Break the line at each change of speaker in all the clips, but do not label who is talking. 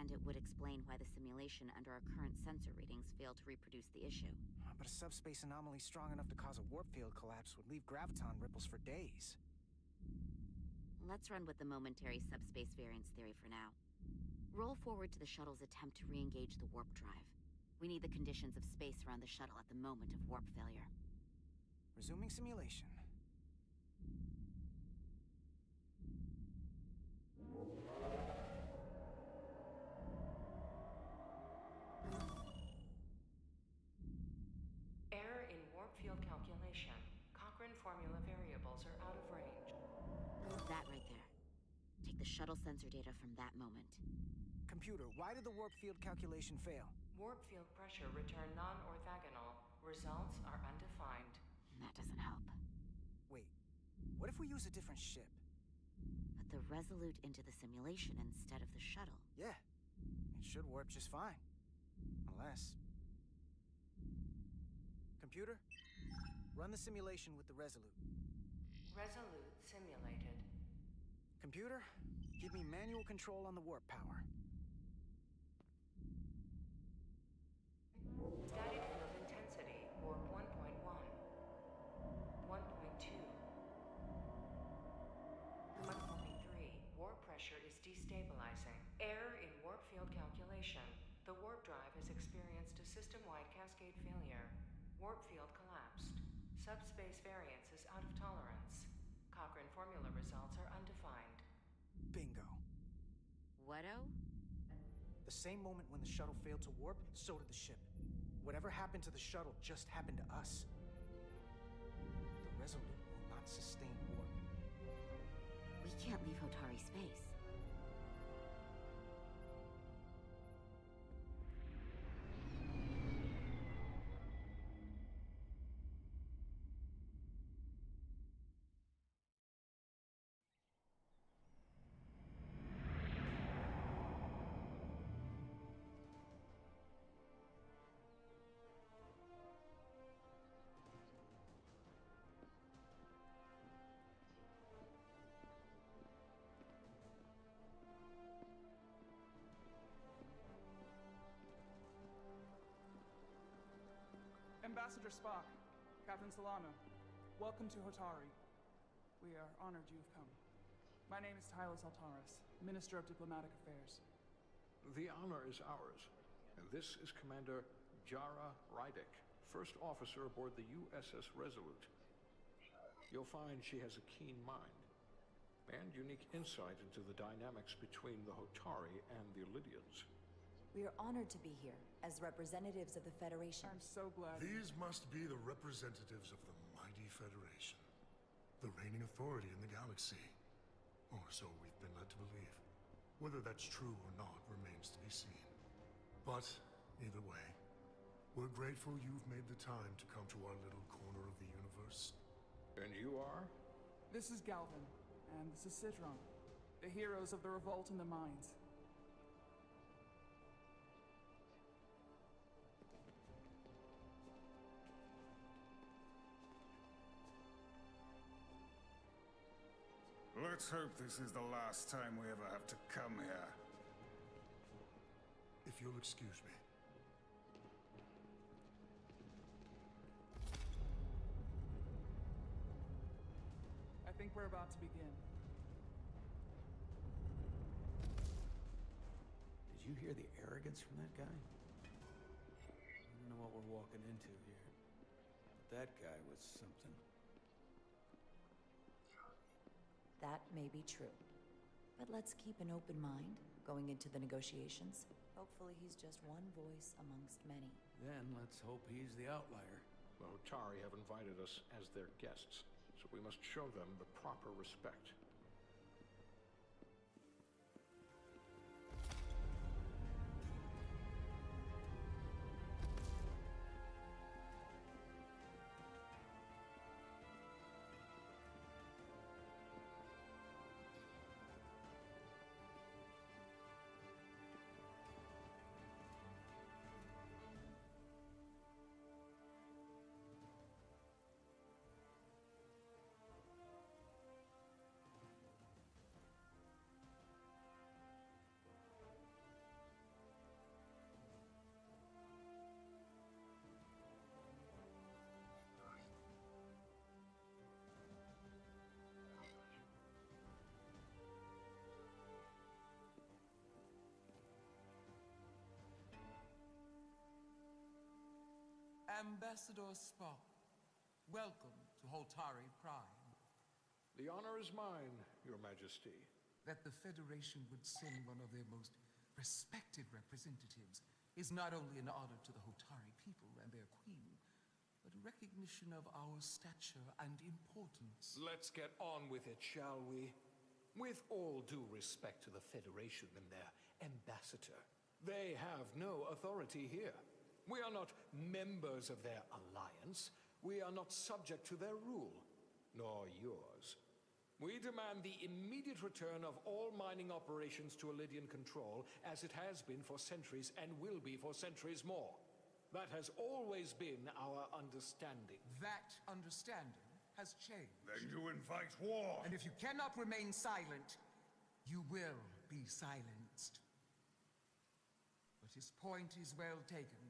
And it would explain why the simulation under our current sensor readings failed to reproduce the issue.
But a subspace anomaly strong enough to cause a warp field collapse would leave graviton ripples for days.
Let's run with the momentary subspace variance theory for now. Roll forward to the shuttle's attempt to re-engage the warp drive. We need the conditions of space around the shuttle at the moment of warp failure.
Resuming simulation.
Error in warp field calculation. Cochrane formula variables are out of range.
That right there. Take the shuttle sensor data from that moment.
Computer, why did the warp field calculation fail?
Warp field pressure returned non-orthogonal. Results are undefined.
That doesn't help.
Wait, what if we use a different ship?
Put the Resolute into the simulation instead of the shuttle.
Yeah, it should warp just fine. Unless... Computer, run the simulation with the Resolute.
Resolute simulated.
Computer, give me manual control on the warp power.
Static field intensity, warp 1.1. 1.2. 1.3. Warp pressure is destabilizing. Error in warp field calculation. The warp drive has experienced a system-wide cascade failure. Warp field collapsed. Subspace variance is out of tolerance. Cochrane formula results are undefined.
Bingo.
What-o?
The same moment when the shuttle failed to warp, so did the ship. Whatever happened to the shuttle just happened to us. The Resolute will not sustain warp.
We can't leave Hotari space.
Ambassador Spock, Captain Solano, welcome to Hotari. We are honored you've come. My name is Tylos Altaris, Minister of Diplomatic Affairs.
The honor is ours. And this is Commander Jara Rydick, first officer aboard the USS Resolute. You'll find she has a keen mind and unique insight into the dynamics between the Hotari and the Illydians.
We are honored to be here as representatives of the Federation.
I'm so glad.
These must be the representatives of the mighty Federation, the reigning authority in the galaxy. Or so we've been led to believe. Whether that's true or not remains to be seen. But either way, we're grateful you've made the time to come to our little corner of the universe.
And you are?
This is Galvin, and this is Citron, the heroes of the revolt in the mines.
Let's hope this is the last time we ever have to come here.
If you'll excuse me.
I think we're about to begin.
Did you hear the arrogance from that guy? I don't know what we're walking into here. But that guy was something.
That may be true. But let's keep an open mind going into the negotiations. Hopefully he's just one voice amongst many.
Then let's hope he's the outlier.
The Hotari have invited us as their guests, so we must show them the proper respect.
Ambassador Spock, welcome to Holtari Prime.
The honor is mine, Your Majesty.
That the Federation would send one of their most respected representatives is not only an honor to the Holtari people and their queen, but a recognition of our stature and importance.
Let's get on with it, shall we? With all due respect to the Federation and their ambassador, they have no authority here. We are not members of their alliance. We are not subject to their rule, nor yours. We demand the immediate return of all mining operations to Elydian control, as it has been for centuries and will be for centuries more. That has always been our understanding.
That understanding has changed.
Then you invite war.
And if you cannot remain silent, you will be silenced. But his point is well taken.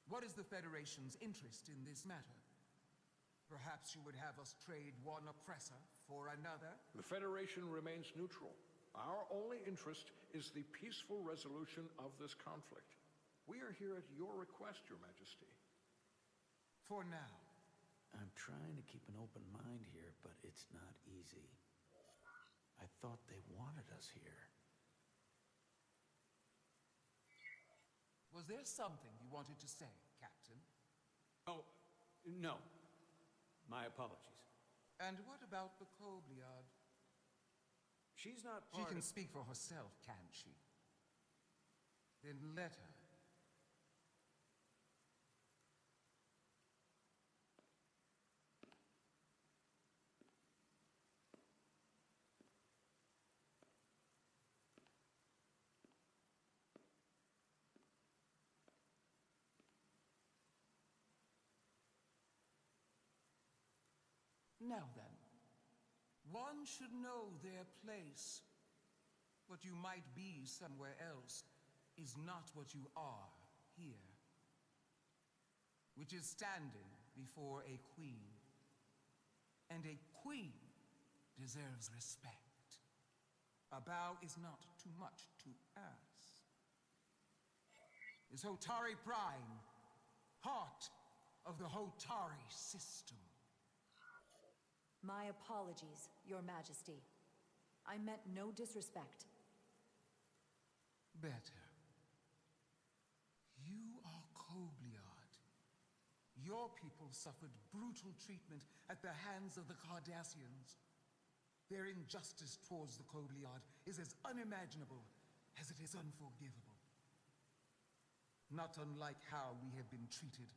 What is the Federation's interest in this matter? Perhaps you would have us trade one oppressor for another?
The Federation remains neutral. Our only interest is the peaceful resolution of this conflict. We are here at your request, Your Majesty.
For now.
I'm trying to keep an open mind here, but it's not easy. I thought they wanted us here.
Was there something you wanted to say, Captain?
Oh, no. My apologies.
And what about the Kobliad?
She's not
She
part
can
of...
speak for herself, can't she? Then let her. Now then, one should know their place. What you might be somewhere else is not what you are here. Which is standing before a queen. And a queen deserves respect. A bow is not too much to ask. Is Hotari Prime, heart of the Hotari system.
My apologies, Your Majesty. I meant no disrespect.
Better. You are Kobliad. Your people suffered brutal treatment at the hands of the Cardassians. Their injustice towards the Kobliad is as unimaginable as it is unforgivable. Not unlike how we have been treated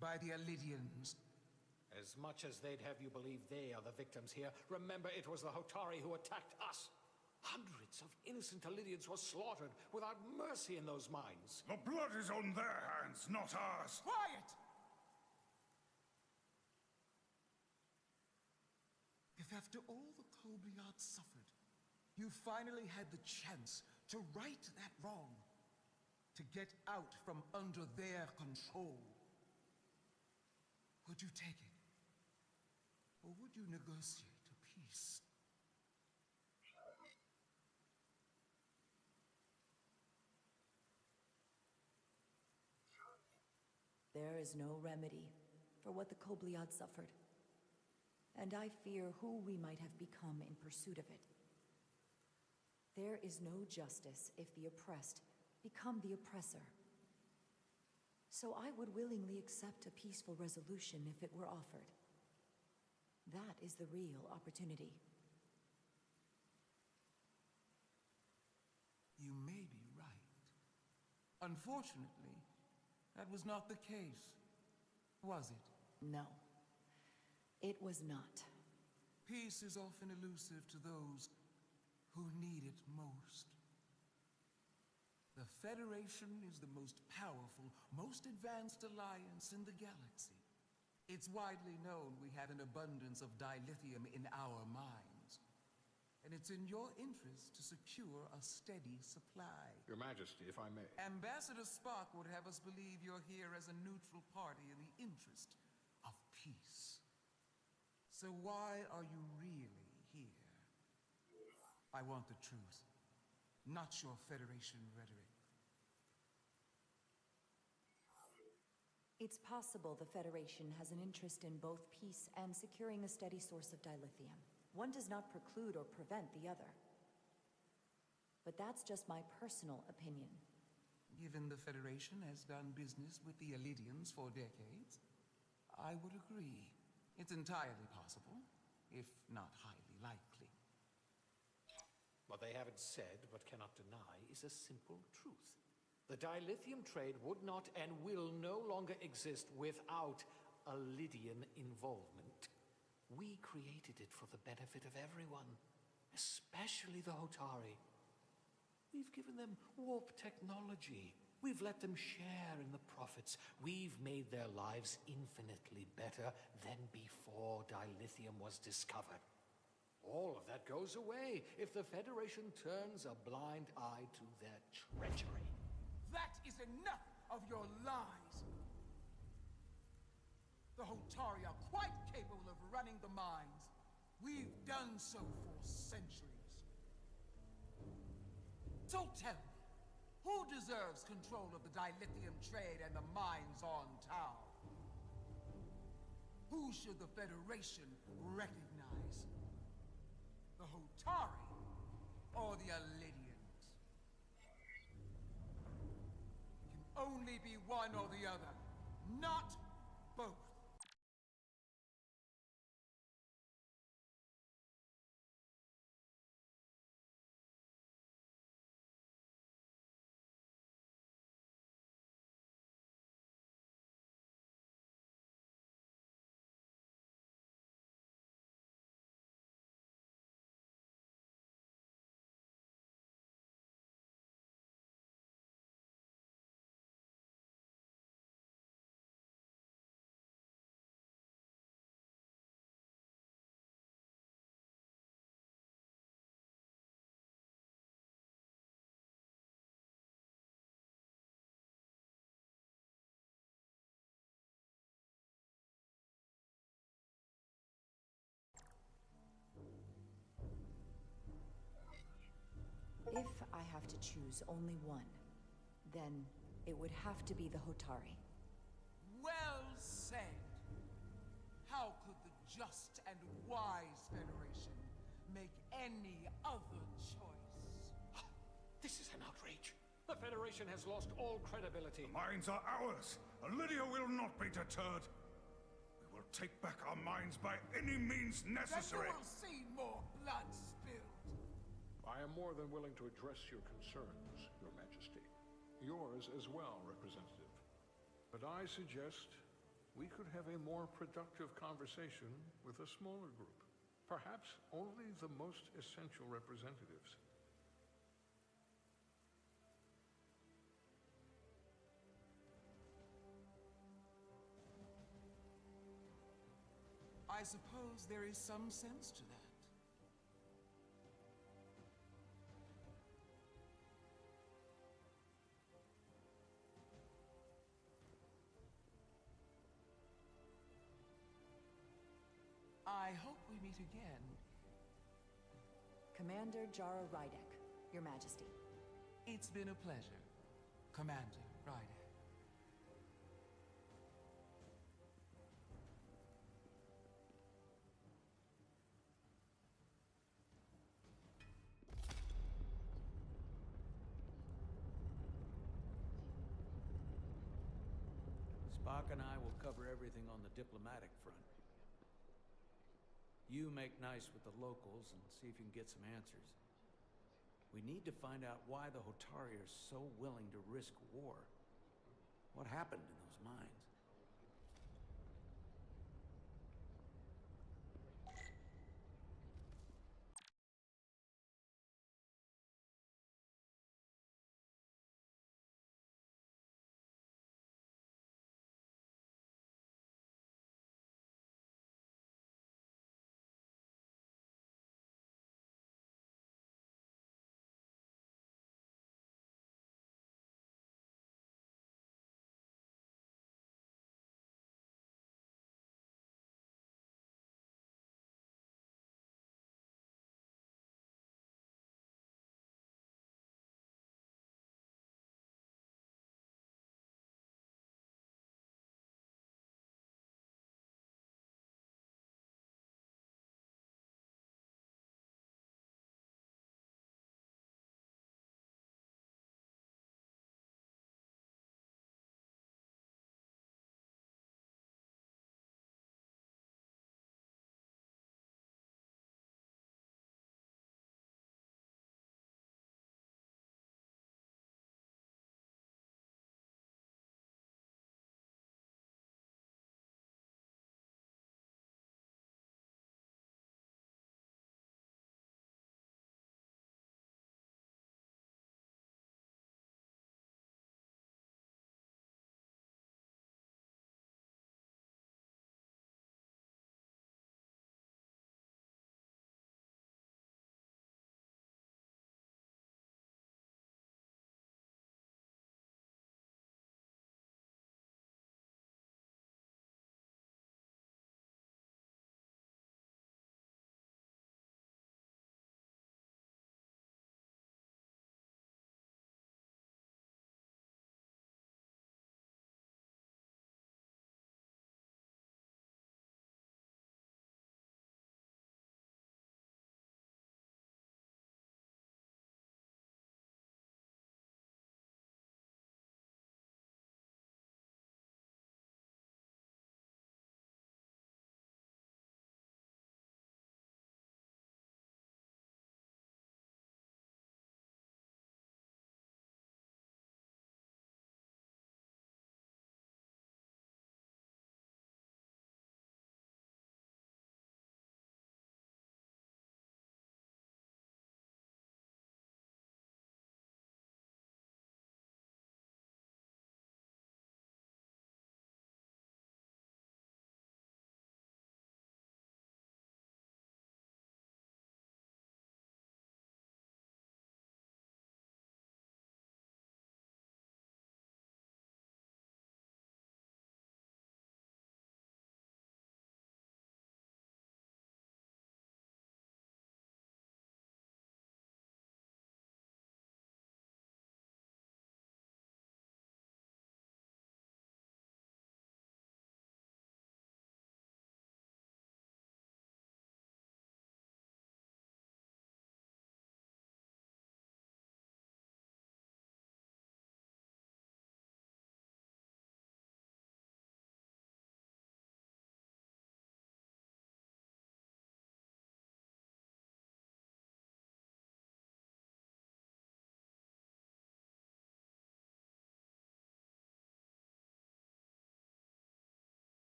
by the Elydians.
As much as they'd have you believe they are the victims here, remember it was the Hotari who attacked us. Hundreds of innocent Elydians were slaughtered without mercy in those mines.
The blood is on their hands, not ours.
Quiet! If after all the Kobliad suffered, you finally had the chance to right that wrong, to get out from under their control, would you take it? Or would you negotiate a peace?
There is no remedy for what the Kobliad suffered. And I fear who we might have become in pursuit of it. There is no justice if the oppressed become the oppressor. So I would willingly accept a peaceful resolution if it were offered. That is the real opportunity.
You may be right. Unfortunately, that was not the case, was it?
No, it was not.
Peace is often elusive to those who need it most. The Federation is the most powerful, most advanced alliance in the galaxy. It's widely known we have an abundance of dilithium in our mines. And it's in your interest to secure a steady supply.
Your Majesty, if I may.
Ambassador Spock would have us believe you're here as a neutral party in the interest of peace. So why are you really here? I want the truth, not your Federation rhetoric.
It's possible the Federation has an interest in both peace and securing a steady source of dilithium. One does not preclude or prevent the other. But that's just my personal opinion.
Given the Federation has done business with the Elidians for decades, I would agree. It's entirely possible, if not highly likely.
What they haven't said, but cannot deny, is a simple truth. The dilithium trade would not and will no longer exist without Lydian involvement. We created it for the benefit of everyone, especially the Hotari. We've given them warp technology. We've let them share in the profits. We've made their lives infinitely better than before dilithium was discovered. All of that goes away if the Federation turns a blind eye to their treachery.
That is enough of your lies! The Hotari are quite capable of running the mines. We've done so for centuries. So tell me, who deserves control of the dilithium trade and the mines on Tau? Who should the Federation recognize? The Hotari or the Elidians? It can only be one or the other, not both.
If I have to choose only one, then it would have to be the Hotari.
Well said. How could the just and wise Federation make any other choice?
This is an outrage. The Federation has lost all credibility.
The mines are ours. Lydia will not be deterred. We will take back our mines by any means necessary.
Then you will see more blood spilled.
I am more than willing to address your concerns, Your Majesty. Yours as well, Representative. But I suggest we could have a more productive conversation with a smaller group. Perhaps only the most essential representatives.
I suppose there is some sense to that. I hope we meet again.
Commander Jara Rydek, Your Majesty.
It's been a pleasure, Commander Rydek.
Spock and I will cover everything on the diplomatic front. You make nice with the locals and see if you can get some answers. We need to find out why the Hotari are so willing to risk war. What happened in those mines?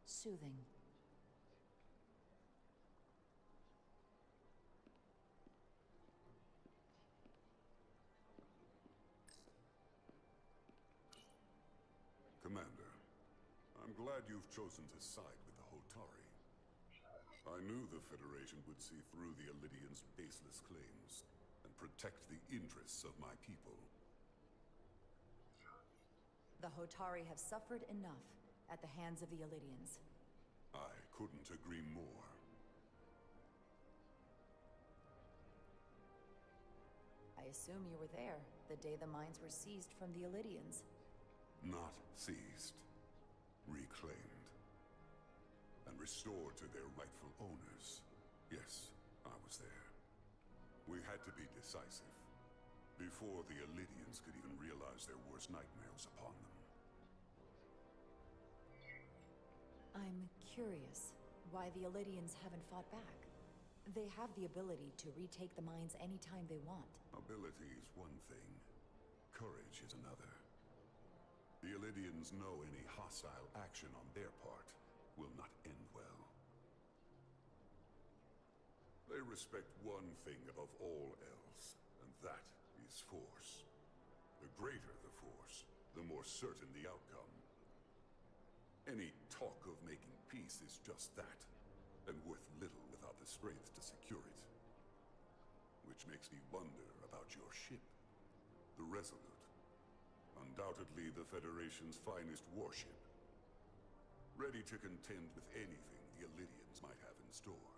Soothing.
Commander, I'm glad you've chosen to side with the Hotari. I knew the Federation would see through the Elidians' baseless claims and protect the interests of my people.
The Hotari have suffered enough at the hands of the Elidians.
I couldn't agree more.
I assume you were there the day the mines were seized from the Elidians.
Not seized. Reclaimed. And restored to their rightful owners. Yes, I was there. We had to be decisive. Before the Elidians could even realize their worst nightmares upon them.
I'm curious why the Elidians haven't fought back. They have the ability to retake the mines anytime they want.
Ability is one thing. Courage is another. The Elidians know any hostile action on their part will not end well. They respect one thing above all else, and that is force. The greater the force, the more certain the outcome. Any talk of making peace is just that, and worth little without the strength to secure it. Which makes me wonder about your ship, the Resolute. Undoubtedly the Federation's finest warship. Ready to contend with anything the Elidians might have in store.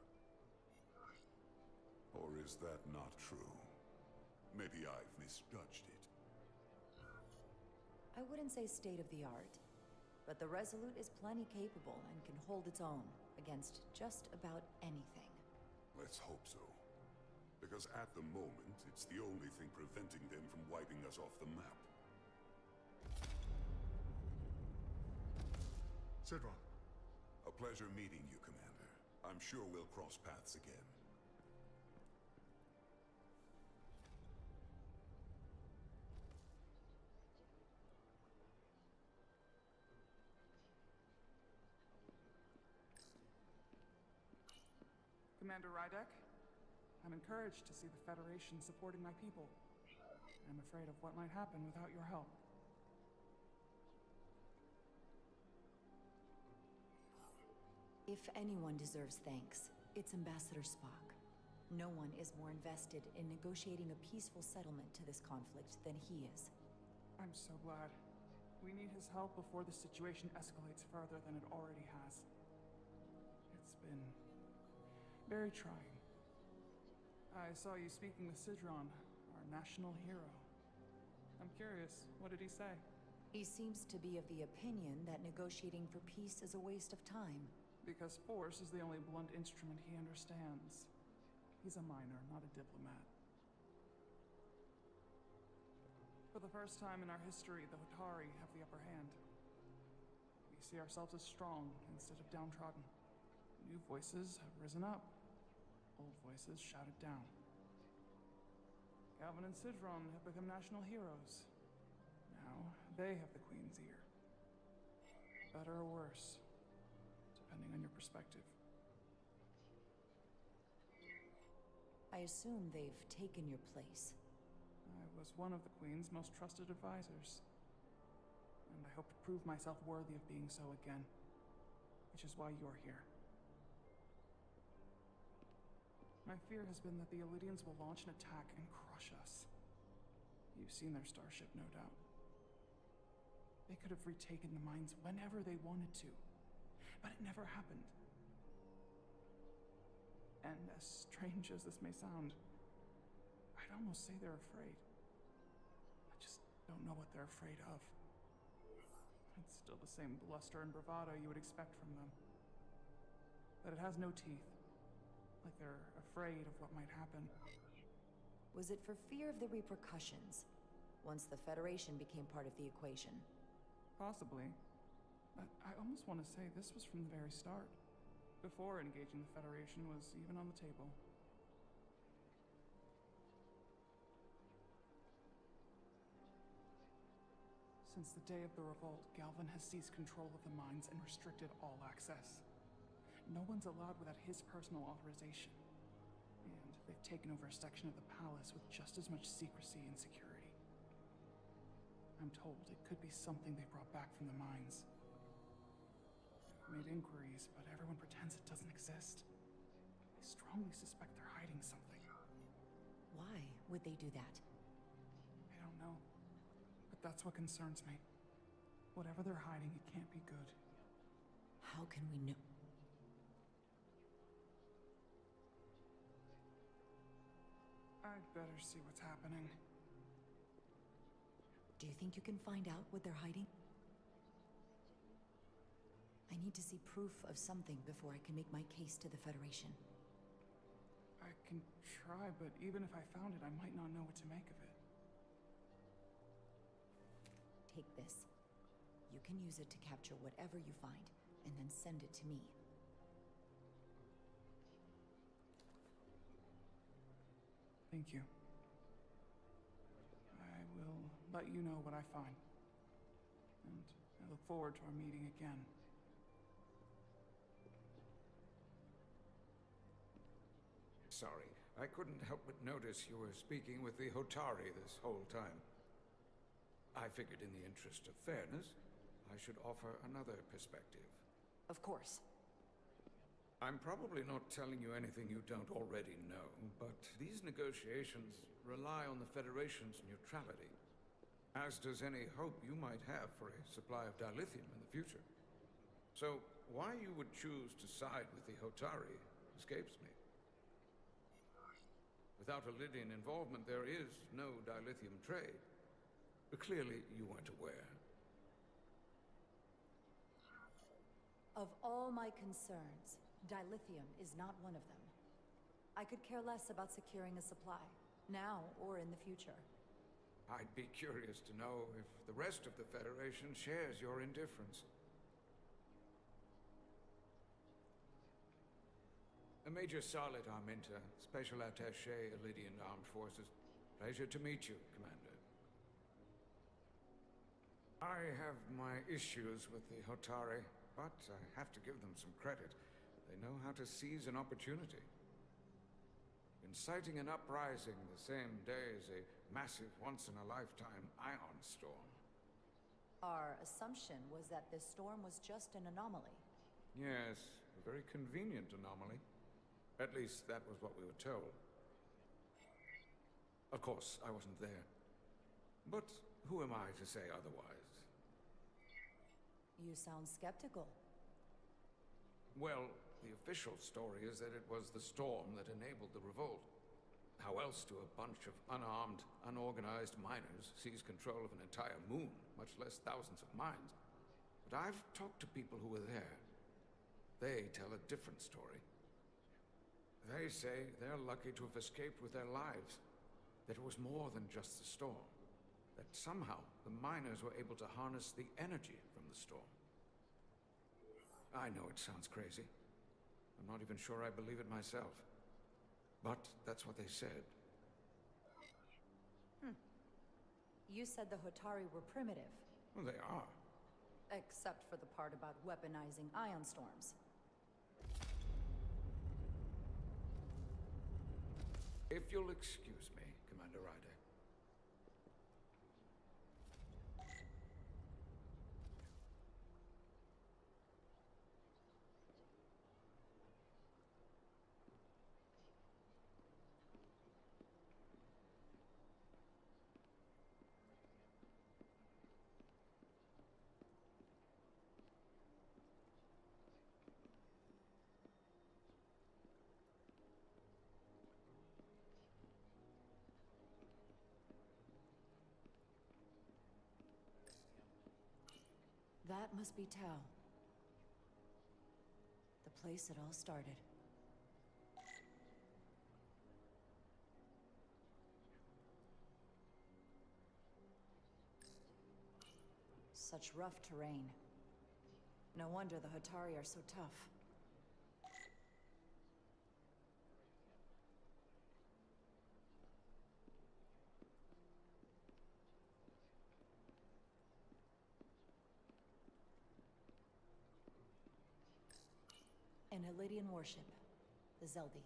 Or is that not true? Maybe I've misjudged it.
I wouldn't say state of the art, but the Resolute is plenty capable and can hold its own against just about anything.
Let's hope so. Because at the moment, it's the only thing preventing them from wiping us off the map.
Sidron.
A pleasure meeting you, Commander. I'm sure we'll cross paths again.
Commander Rydek, I'm encouraged to see the Federation supporting my people. I'm afraid of what might happen without your help.
If anyone deserves thanks, it's Ambassador Spock. No one is more invested in negotiating a peaceful settlement to this conflict than he is.
I'm so glad. We need his help before the situation escalates further than it already has. It's been very trying. I saw you speaking with Sidron, our national hero. I'm curious, what did he say?
He seems to be of the opinion that negotiating for peace is a waste of time.
Because force is the only blunt instrument he understands. He's a miner, not a diplomat. For the first time in our history, the Hotari have the upper hand. We see ourselves as strong instead of downtrodden. New voices have risen up. Old voices shouted down. Calvin and Sidron have become national heroes. Now, they have the Queen's ear. Better or worse, depending on your perspective.
I assume they've taken your place.
I was one of the Queen's most trusted advisors. And I hope to prove myself worthy of being so again. Which is why you're here. My fear has been that the Elidians will launch an attack and crush us. You've seen their starship, no doubt. They could have retaken the mines whenever they wanted to. But it never happened. And as strange as this may sound, I'd almost say they're afraid. I just don't know what they're afraid of. It's still the same bluster and bravado you would expect from them. But it has no teeth. Like they're afraid of what might happen.
Was it for fear of the repercussions, once the Federation became part of the equation?
Possibly. But I almost want to say this was from the very start. Before engaging the Federation was even on the table. Since the day of the revolt, Galvin has seized control of the mines and restricted all access. No one's allowed without his personal authorization. And they've taken over a section of the palace with just as much secrecy and security. I'm told it could be something they brought back from the mines. I've made inquiries, but everyone pretends it doesn't exist. I strongly suspect they're hiding something.
Why would they do that?
I don't know. But that's what concerns me. Whatever they're hiding, it can't be good.
How can we know?
I'd better see what's happening.
Do you think you can find out what they're hiding? I need to see proof of something before I can make my case to the Federation.
I can try, but even if I found it, I might not know what to make of it.
Take this. You can use it to capture whatever you find, and then send it to me.
Thank you. I will let you know what I find. And I look forward to our meeting again.
Sorry, I couldn't help but notice you were speaking with the Hotari this whole time. I figured in the interest of fairness, I should offer another perspective.
Of course.
I'm probably not telling you anything you don't already know, but these negotiations rely on the Federation's neutrality, as does any hope you might have for a supply of dilithium in the future. So, why you would choose to side with the Hotari escapes me. Without a Lydian involvement, there is no dilithium trade. Clearly, you weren't aware.
Of all my concerns, dilithium is not one of them. I could care less about securing a supply, now or in the future.
I'd be curious to know if the rest of the Federation shares your indifference. Major Charlotte Arminta, Special Attaché, Lydian Armed Forces. Pleasure to meet you, Commander. I have my issues with the Hotari, but I have to give them some credit. They know how to seize an opportunity. Inciting an uprising the same day as a massive, once-in-a-lifetime ion storm.
Our assumption was that this storm was just an anomaly.
Yes, a very convenient anomaly. At least that was what we were told. Of course, I wasn't there. But who am I to say otherwise?
You sound skeptical.
Well, the official story is that it was the storm that enabled the revolt. How else do a bunch of unarmed, unorganized miners seize control of an entire moon, much less thousands of mines? But I've talked to people who were there. They tell a different story. They say they're lucky to have escaped with their lives. That it was more than just the storm. That somehow the miners were able to harness the energy from the storm. I know it sounds crazy. I'm not even sure I believe it myself. But that's what they said.
You said the Hotari were primitive.
Well, they are.
Except for the part about weaponizing ion storms.
If you'll excuse me, Commander Ryder.
That must be Tau. The place it all started. Such rough terrain. No wonder the Hotari are so tough. My Lydian warship, the Zeldi.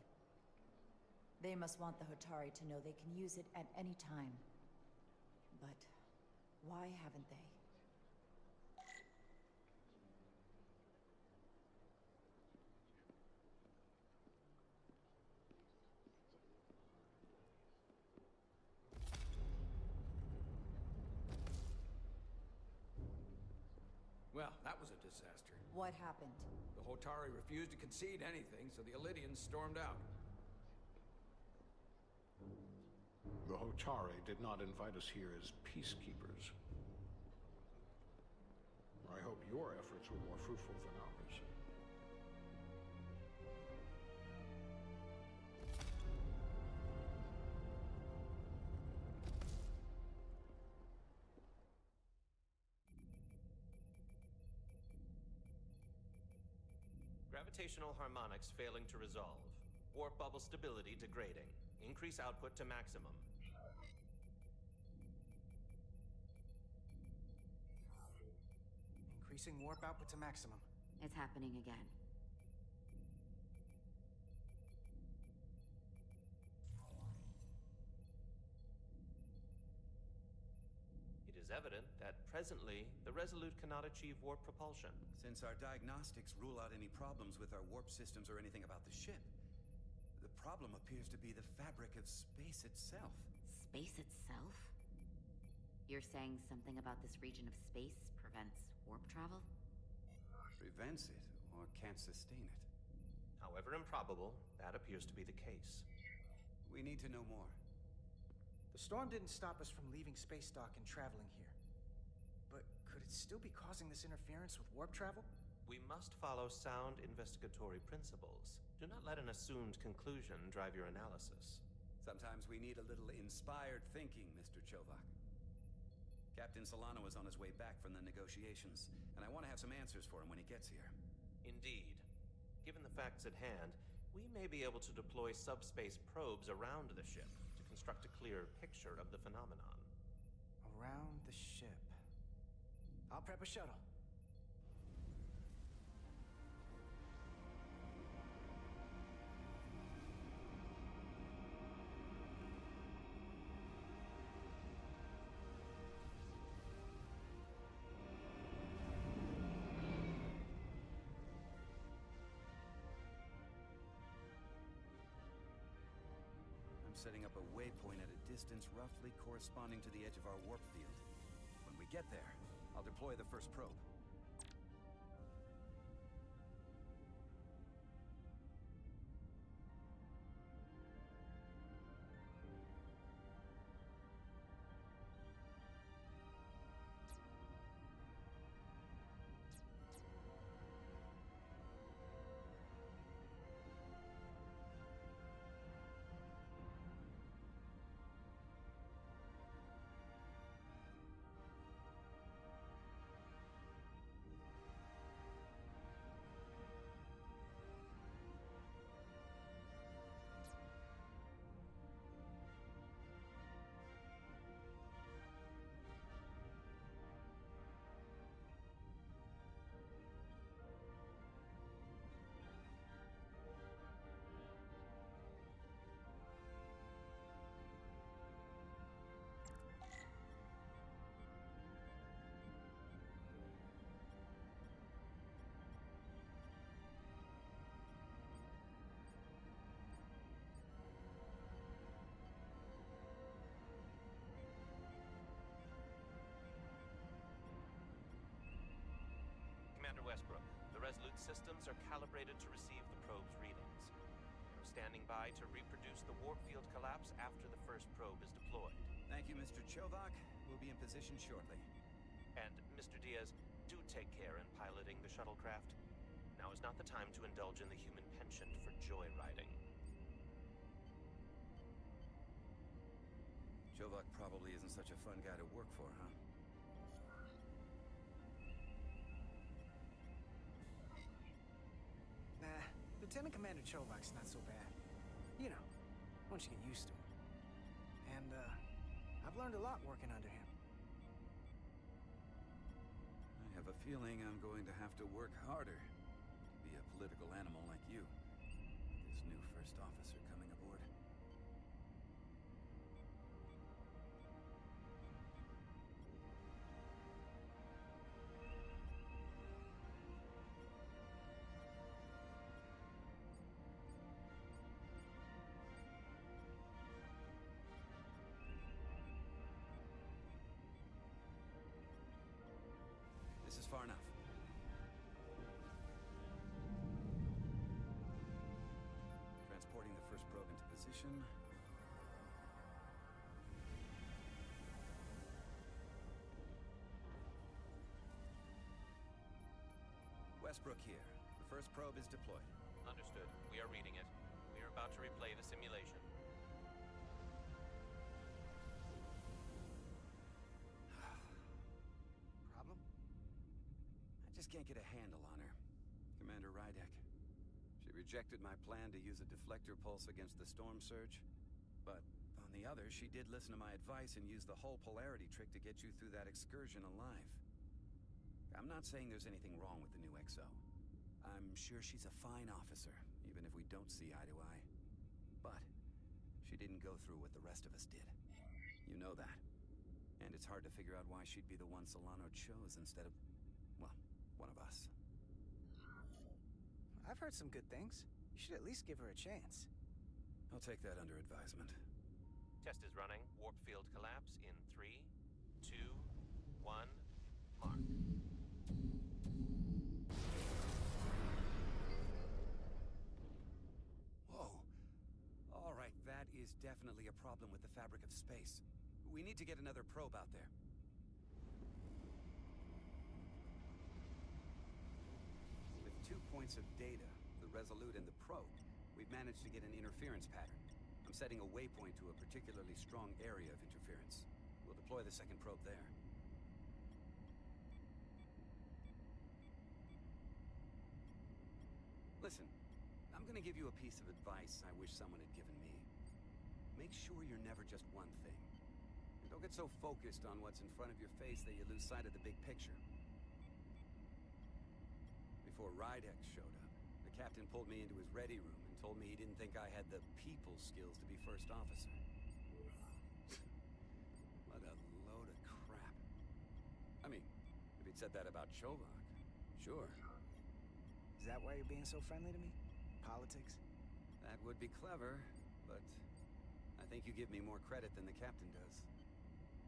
They must want the Hotari to know they can use it at any time. But why haven't they?
Well, that was a disaster.
What happened?
The Hotari refused to concede anything, so the Illidians stormed out.
The Hotari did not invite us here as peacekeepers. I hope your efforts were more fruitful than ours.
Gravitational harmonics failing to resolve. Warp bubble stability degrading. Increase output to maximum.
Increasing warp output to maximum.
It's happening again.
It is evident that presently, the Resolute cannot achieve warp propulsion.
Since our diagnostics rule out any problems with our warp systems or anything about the ship, the problem appears to be the fabric of space itself.
Space itself? You're saying something about this region of space prevents warp travel?
Prevents it, or can't sustain it.
However improbable, that appears to be the case.
We need to know more.
The storm didn't stop us from leaving space dock and traveling here. But could it still be causing this interference with warp travel?
We must follow sound investigatory principles. Do not let an assumed conclusion drive your analysis.
Sometimes we need a little inspired thinking, Mr. Chovak. Captain Solano is on his way back from the negotiations, and I want to have some answers for him when he gets here.
Indeed. Given the facts at hand, we may be able to deploy subspace probes around the ship to construct a clear picture of the phenomenon.
Around the ship. I'll prep a shuttle.
Setting up a waypoint at a distance roughly corresponding to the edge of our warp field. When we get there, I'll deploy the first probe.
Commander Westbrook, the Resolute systems are calibrated to receive the probe's readings. We're standing by to reproduce the warp field collapse after the first probe is deployed.
Thank you, Mr. Chovak. We'll be in position shortly.
And, Mr. Diaz, do take care in piloting the shuttlecraft. Now is not the time to indulge in the human penchant for joyriding.
Chovak probably isn't such a fun guy to work for, huh?
Nah, Lieutenant Commander Chovak's not so bad. You know, once you get used to him. And, I've learned a lot working under him.
I have a feeling I'm going to have to work harder to be a political animal like you. This new first officer coming aboard. This is far enough. Transporting the first probe into position. Westbrook here. The first probe is deployed.
Understood. We are reading it. We are about to replay the simulation.
Problem?
I just can't get a handle on her. Commander Rydek. She rejected my plan to use a deflector pulse against the storm surge. But on the other, she did listen to my advice and use the whole polarity trick to get you through that excursion alive. I'm not saying there's anything wrong with the new XO. I'm sure she's a fine officer, even if we don't see eye to eye. But she didn't go through what the rest of us did. You know that. And it's hard to figure out why she'd be the one Solano chose instead of, well, one of us.
I've heard some good things. You should at least give her a chance.
I'll take that under advisement.
Test is running. Warp field collapse in 3, 2, 1, mark.
Whoa. All right, that is definitely a problem with the fabric of space. We need to get another probe out there. With 2 points of data, the Resolute and the probe, we've managed to get an interference pattern. I'm setting a waypoint to a particularly strong area of interference. We'll deploy the second probe there. Listen, I'm gonna give you a piece of advice I wish someone had given me. Make sure you're never just one thing. And don't get so focused on what's in front of your face that you lose sight of the big picture. Before Rydek showed up, the captain pulled me into his ready room and told me he didn't think I had the people skills to be first officer. What a load of crap. I mean, if he'd said that about Chovak, sure.
Is that why you're being so friendly to me? Politics?
That would be clever, but I think you give me more credit than the captain does.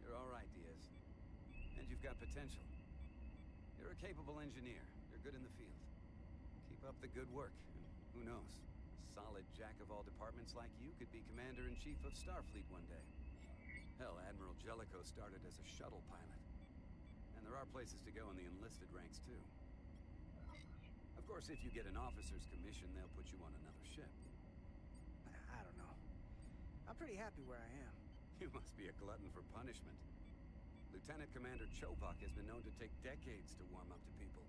You're all right, Diaz. And you've got potential. You're a capable engineer. You're good in the field. Keep up the good work, and who knows? A solid jack-of-all departments like you could be Commander-in-Chief of Starfleet one day. Hell, Admiral Jellicoe started as a shuttle pilot. And there are places to go in the enlisted ranks, too. Of course, if you get an officer's commission, they'll put you on another ship.
I don't know. I'm pretty happy where I am.
You must be a glutton for punishment. Lieutenant Commander Chovak has been known to take decades to warm up to people.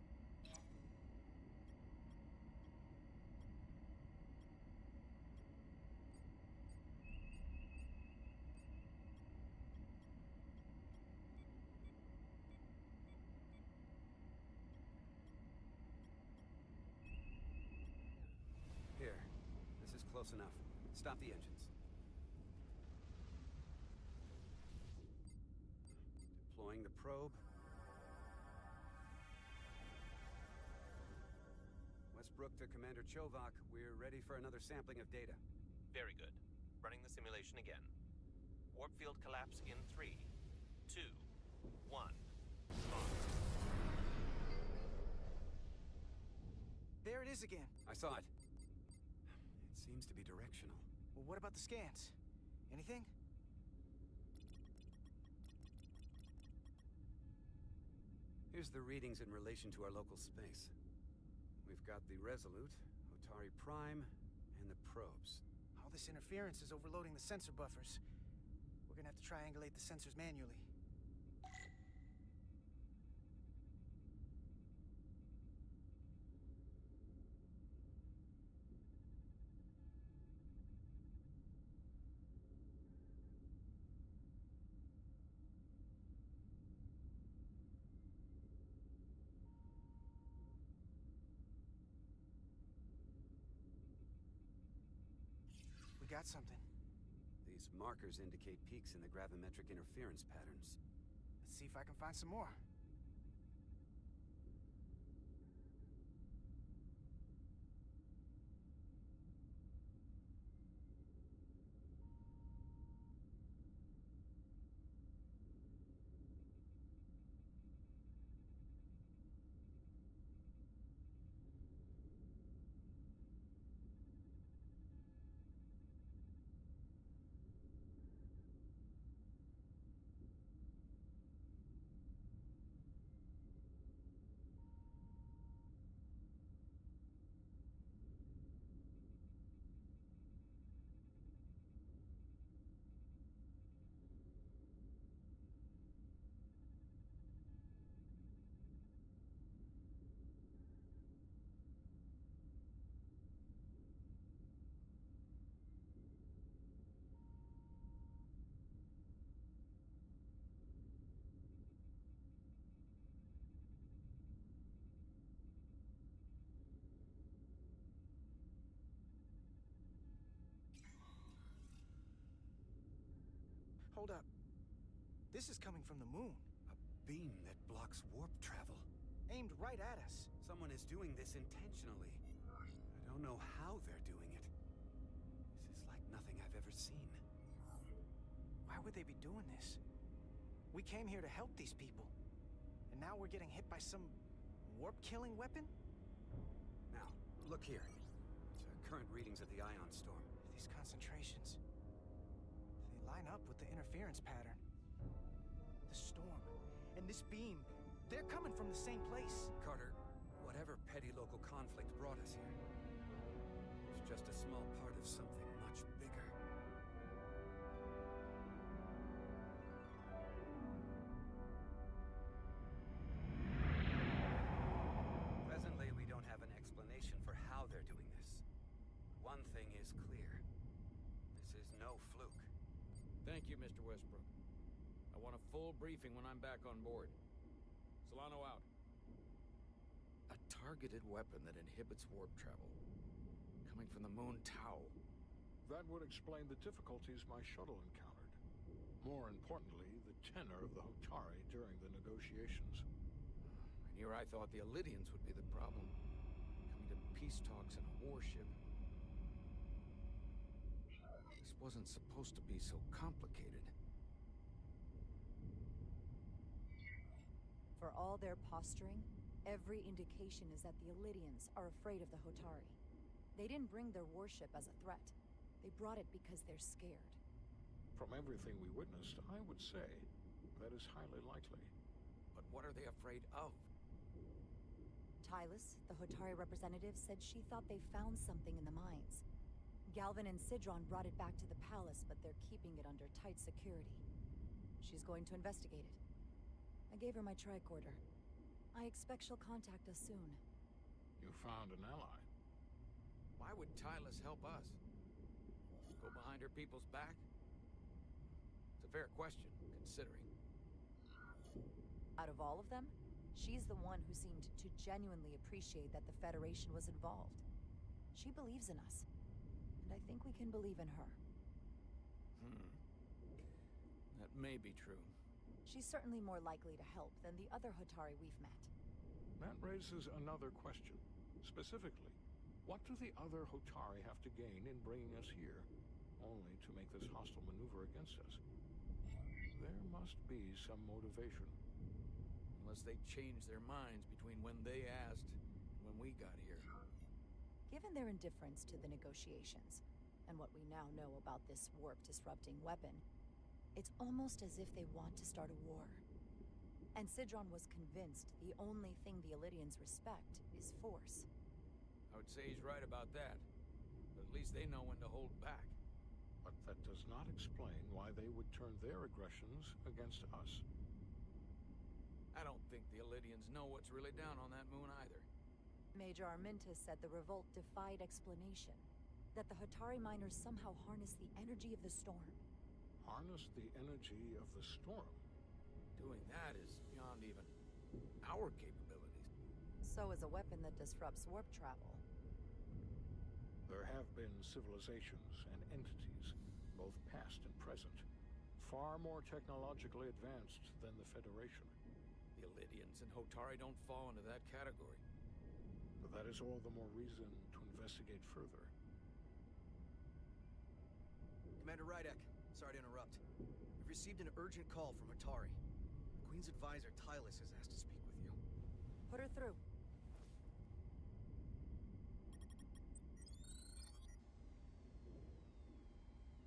Here. This is close enough. Stop the engines. Deploying the probe. Westbrook to Commander Chovak. We're ready for another sampling of data.
Very good. Running the simulation again. Warp field collapse in 3, 2, 1, mark.
There it is again.
I saw it. It seems to be directional.
Well, what about the scans? Anything?
Here's the readings in relation to our local space. We've got the Resolute, Otari Prime, and the probes.
All this interference is overloading the sensor buffers. We're gonna have to triangulate the sensors manually. got something.
These markers indicate peaks in the gravimetric interference patterns.
Let's see if I can find some more. Hold up. This is coming from the moon.
A beam that blocks warp travel.
Aimed right at us.
Someone is doing this intentionally. I don't know how they're doing it. This is like nothing I've ever seen.
Why would they be doing this? We came here to help these people. And now we're getting hit by some warp-killing weapon?
Now, look here. Current readings of the ion storm.
These concentrations. They line up with the interference pattern. The storm and this beam, they're coming from the same place.
Carter, whatever petty local conflict brought us here, it's just a small part of something much bigger. Presently, we don't have an explanation for how they're doing this. One thing is clear. This is no fluke.
Thank you, Mr. Westbrook. I want a full briefing when I'm back on board. Solano out. A targeted weapon that inhibits warp travel. Coming from the moon Tau.
That would explain the difficulties my shuttle encountered. More importantly, the tenor of the Hotari during the negotiations.
And here I thought the Illidians would be the problem. Coming to peace talks in a warship. This wasn't supposed to be so complicated.
For all their posturing, every indication is that the Illidians are afraid of the Hotari. They didn't bring their warship as a threat. They brought it because they're scared.
From everything we witnessed, I would say that is highly likely.
But what are they afraid of?
Tylus, the Hotari representative, said she thought they found something in the mines. Galvin and Sidron brought it back to the palace, but they're keeping it under tight security. She's going to investigate it. I gave her my tricorder. I expect she'll contact us soon.
You found an ally.
Why would Tylus help us? Go behind her people's back? It's a fair question, considering.
Out of all of them, she's the one who seemed to genuinely appreciate that the Federation was involved. She believes in us, and I think we can believe in her.
That may be true.
She's certainly more likely to help than the other Hotari we've met.
That raises another question. Specifically, what do the other Hotari have to gain in bringing us here, only to make this hostile maneuver against us? There must be some motivation.
Unless they changed their minds between when they asked and when we got here.
Given their indifference to the negotiations, and what we now know about this warp-disrupting weapon, it's almost as if they want to start a war. And Sidron was convinced the only thing the Illidians respect is force.
I would say he's right about that. But at least they know when to hold back.
But that does not explain why they would turn their aggressions against us.
I don't think the Illidians know what's really down on that moon either.
Major Armintas said the revolt defied explanation. That the Hotari miners somehow harness the energy of the storm.
Harness the energy of the storm?
Doing that is beyond even our capabilities.
So is a weapon that disrupts warp travel.
There have been civilizations and entities, both past and present, far more technologically advanced than the Federation.
The Illidians and Hotari don't fall into that category.
But that is all the more reason to investigate further.
Commander Rydek, sorry to interrupt. I've received an urgent call from Hotari. The Queen's advisor, Tylus, has asked to speak with you.
Put her through.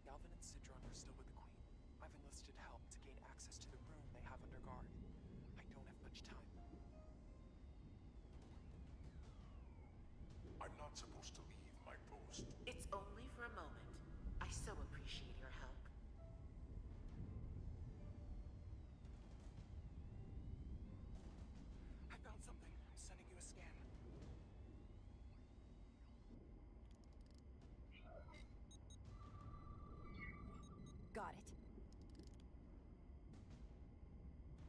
Galvin and Citron are still with the Queen. I've enlisted help to gain access to the room they have under guard. I don't have much time.
I'm not supposed to leave my post.
It's only for a moment. I so appreciate your help.
I found something. I'm sending you a scan.
Got it.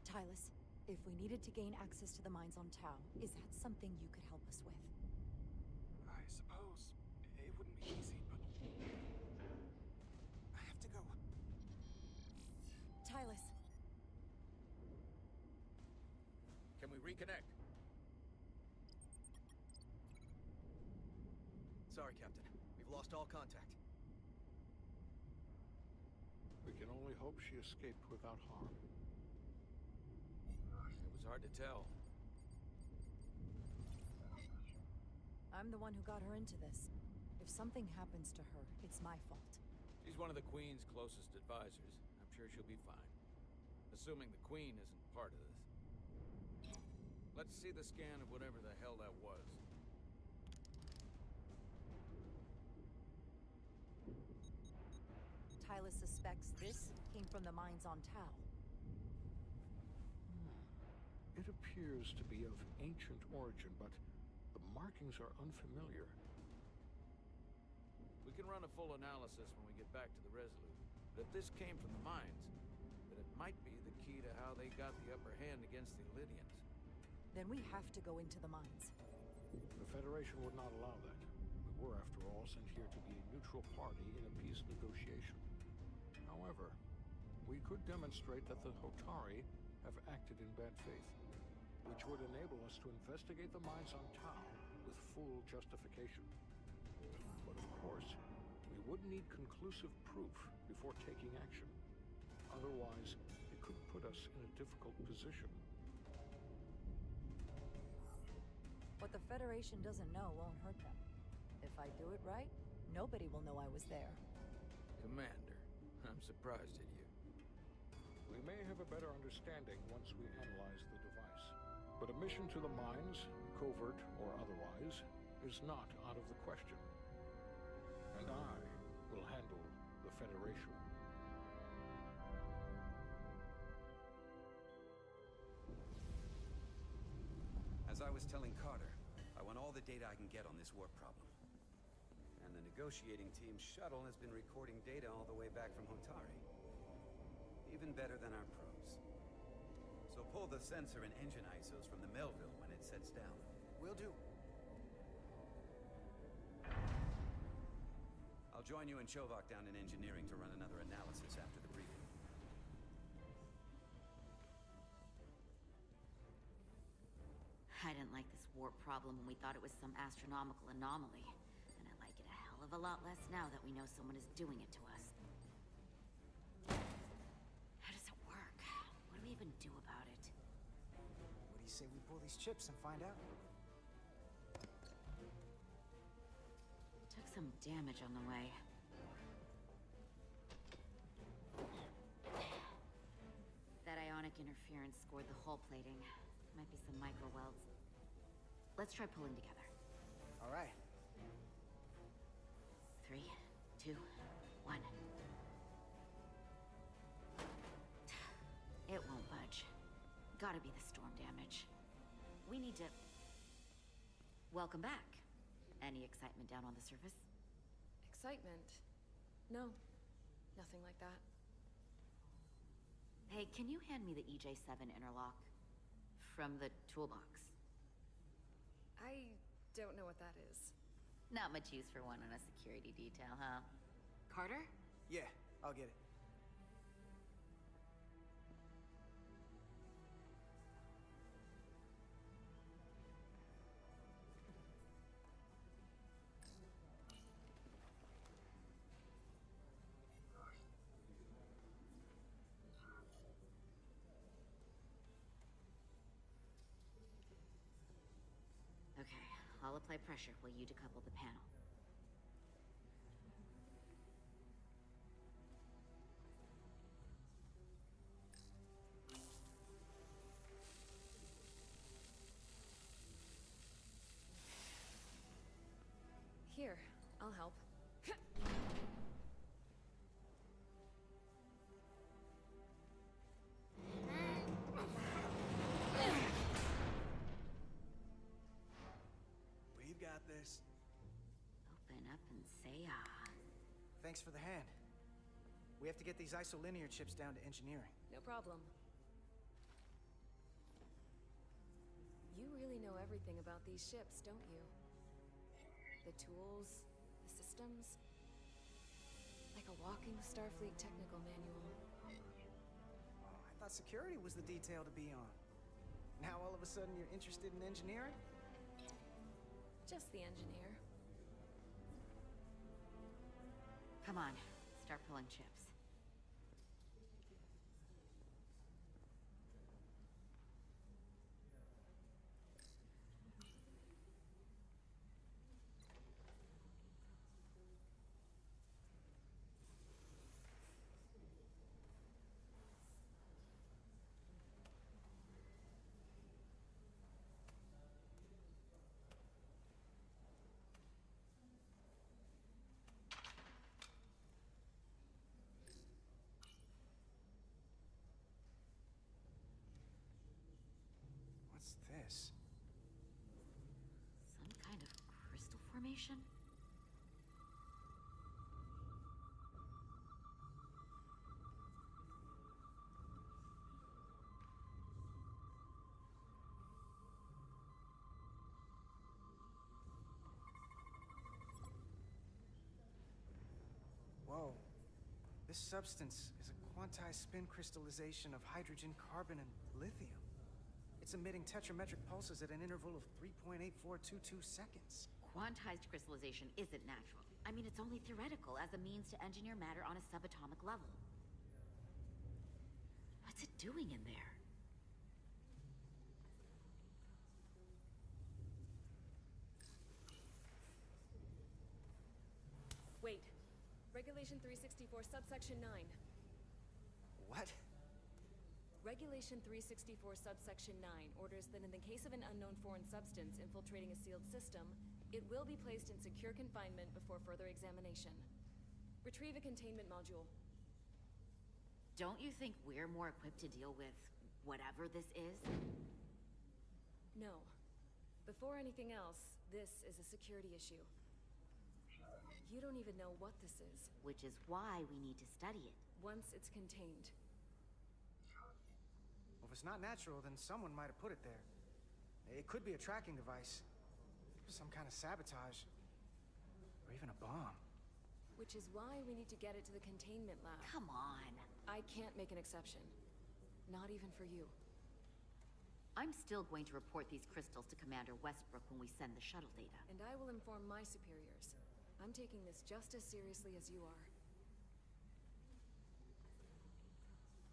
Tylus, if we needed to gain access to the mines on Tau, is that something you could help us with?
I suppose it wouldn't be easy, but I have to go.
Tylus.
Can we reconnect?
Sorry, Captain. We've lost all contact.
We can only hope she escaped without harm.
It was hard to tell.
I'm the one who got her into this. If something happens to her, it's my fault.
She's one of the Queen's closest advisors. I'm sure she'll be fine. Assuming the Queen isn't part of this. Let's see the scan of whatever the hell that was.
Tylus suspects this came from the mines on Tau.
It appears to be of ancient origin, but the markings are unfamiliar.
We can run a full analysis when we get back to the Resolute. But if this came from the mines, then it might be the key to how they got the upper hand against the Illidians.
Then we have to go into the mines.
The Federation would not allow that. We were, after all, sent here to be a neutral party in a peace negotiation. However, we could demonstrate that the Hotari have acted in bad faith, which would enable us to investigate the mines on Tau with full justification. But of course, we would need conclusive proof before taking action. Otherwise, it could put us in a difficult position.
What the Federation doesn't know won't hurt them. If I do it right, nobody will know I was there.
Commander, I'm surprised at you.
We may have a better understanding once we analyze the device. But a mission to the mines, covert or otherwise, is not out of the question. And I will handle the Federation.
As I was telling Carter, I want all the data I can get on this warp problem. And the negotiating team's shuttle has been recording data all the way back from Hotari. Even better than our probes. So pull the sensor and engine ISOs from the Melville when it sets down.
Will do.
I'll join you and Chovak down in engineering to run another analysis after the briefing.
I didn't like this warp problem when we thought it was some astronomical anomaly. And I like it a hell of a lot less now that we know someone is doing it to us. How does it work? What do we even do about it?
What do you say we pull these chips and find out?
Took some damage on the way. That ionic interference scored the hull plating. Might be some micro welds. Let's try pulling together.
All right.
3, 2, 1. It won't budge. Gotta be the storm damage. We need to... Welcome back. Any excitement down on the surface?
Excitement? No. Nothing like that.
Hey, can you hand me the EJ7 interlock? From the toolbox.
I don't know what that is.
Not much use for one on a security detail, huh? Carter?
Yeah, I'll get it.
Okay, I'll apply pressure while you decouple the panel.
Here, I'll help.
We've got this.
Open up and say ah.
Thanks for the hand. We have to get these isolinear chips down to engineering.
No problem. You really know everything about these ships, don't you? The tools, the systems. Like a walking Starfleet technical manual.
Oh, I thought security was the detail to be on. Now all of a sudden you're interested in engineering?
Just the engineer.
Come on, start pulling chips.
What's this?
Some kind of crystal formation?
Whoa. This substance is a quantized spin crystallization of hydrogen, carbon, and lithium. It's emitting tetrametric pulses at an interval of 3.8422 seconds.
Quantized crystallization isn't natural. I mean, it's only theoretical as a means to engineer matter on a subatomic level. What's it doing in there?
Wait. Regulation 364, subsection 9.
What?
Regulation 364, subsection 9 orders that in the case of an unknown foreign substance infiltrating a sealed system, it will be placed in secure confinement before further examination. Retrieve a containment module.
Don't you think we're more equipped to deal with whatever this is?
No. Before anything else, this is a security issue. You don't even know what this is.
Which is why we need to study it.
Once it's contained.
Well, if it's not natural, then someone might have put it there. It could be a tracking device. Some kind of sabotage. Or even a bomb.
Which is why we need to get it to the containment lab.
Come on.
I can't make an exception. Not even for you.
I'm still going to report these crystals to Commander Westbrook when we send the shuttle data.
And I will inform my superiors. I'm taking this just as seriously as you are.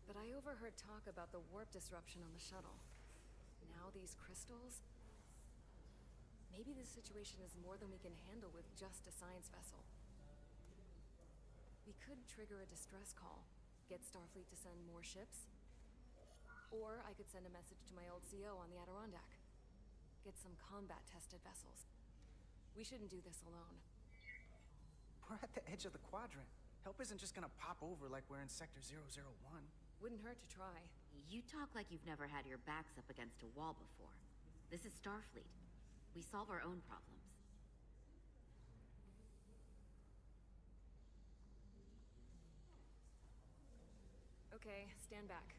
But I overheard talk about the warp disruption on the shuttle. Now these crystals? Maybe this situation is more than we can handle with just a science vessel. We could trigger a distress call, get Starfleet to send more ships. Or I could send a message to my old CO on the Adirondack. Get some combat-tested vessels. We shouldn't do this alone.
We're at the edge of the quadrant. Help isn't just gonna pop over like we're in Sector 001.
Wouldn't hurt to try.
You talk like you've never had your backs up against a wall before. This is Starfleet. We solve our own problems.
Okay, stand back.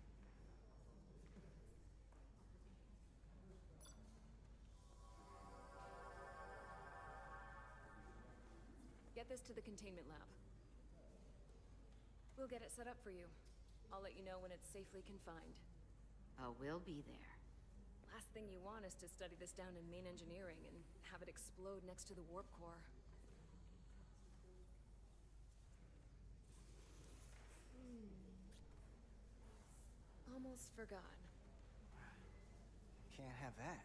Get this to the containment lab. We'll get it set up for you. I'll let you know when it's safely confined.
Oh, we'll be there.
Last thing you want is to study this down in main engineering and have it explode next to the warp core. Almost forgot.
Can't have that.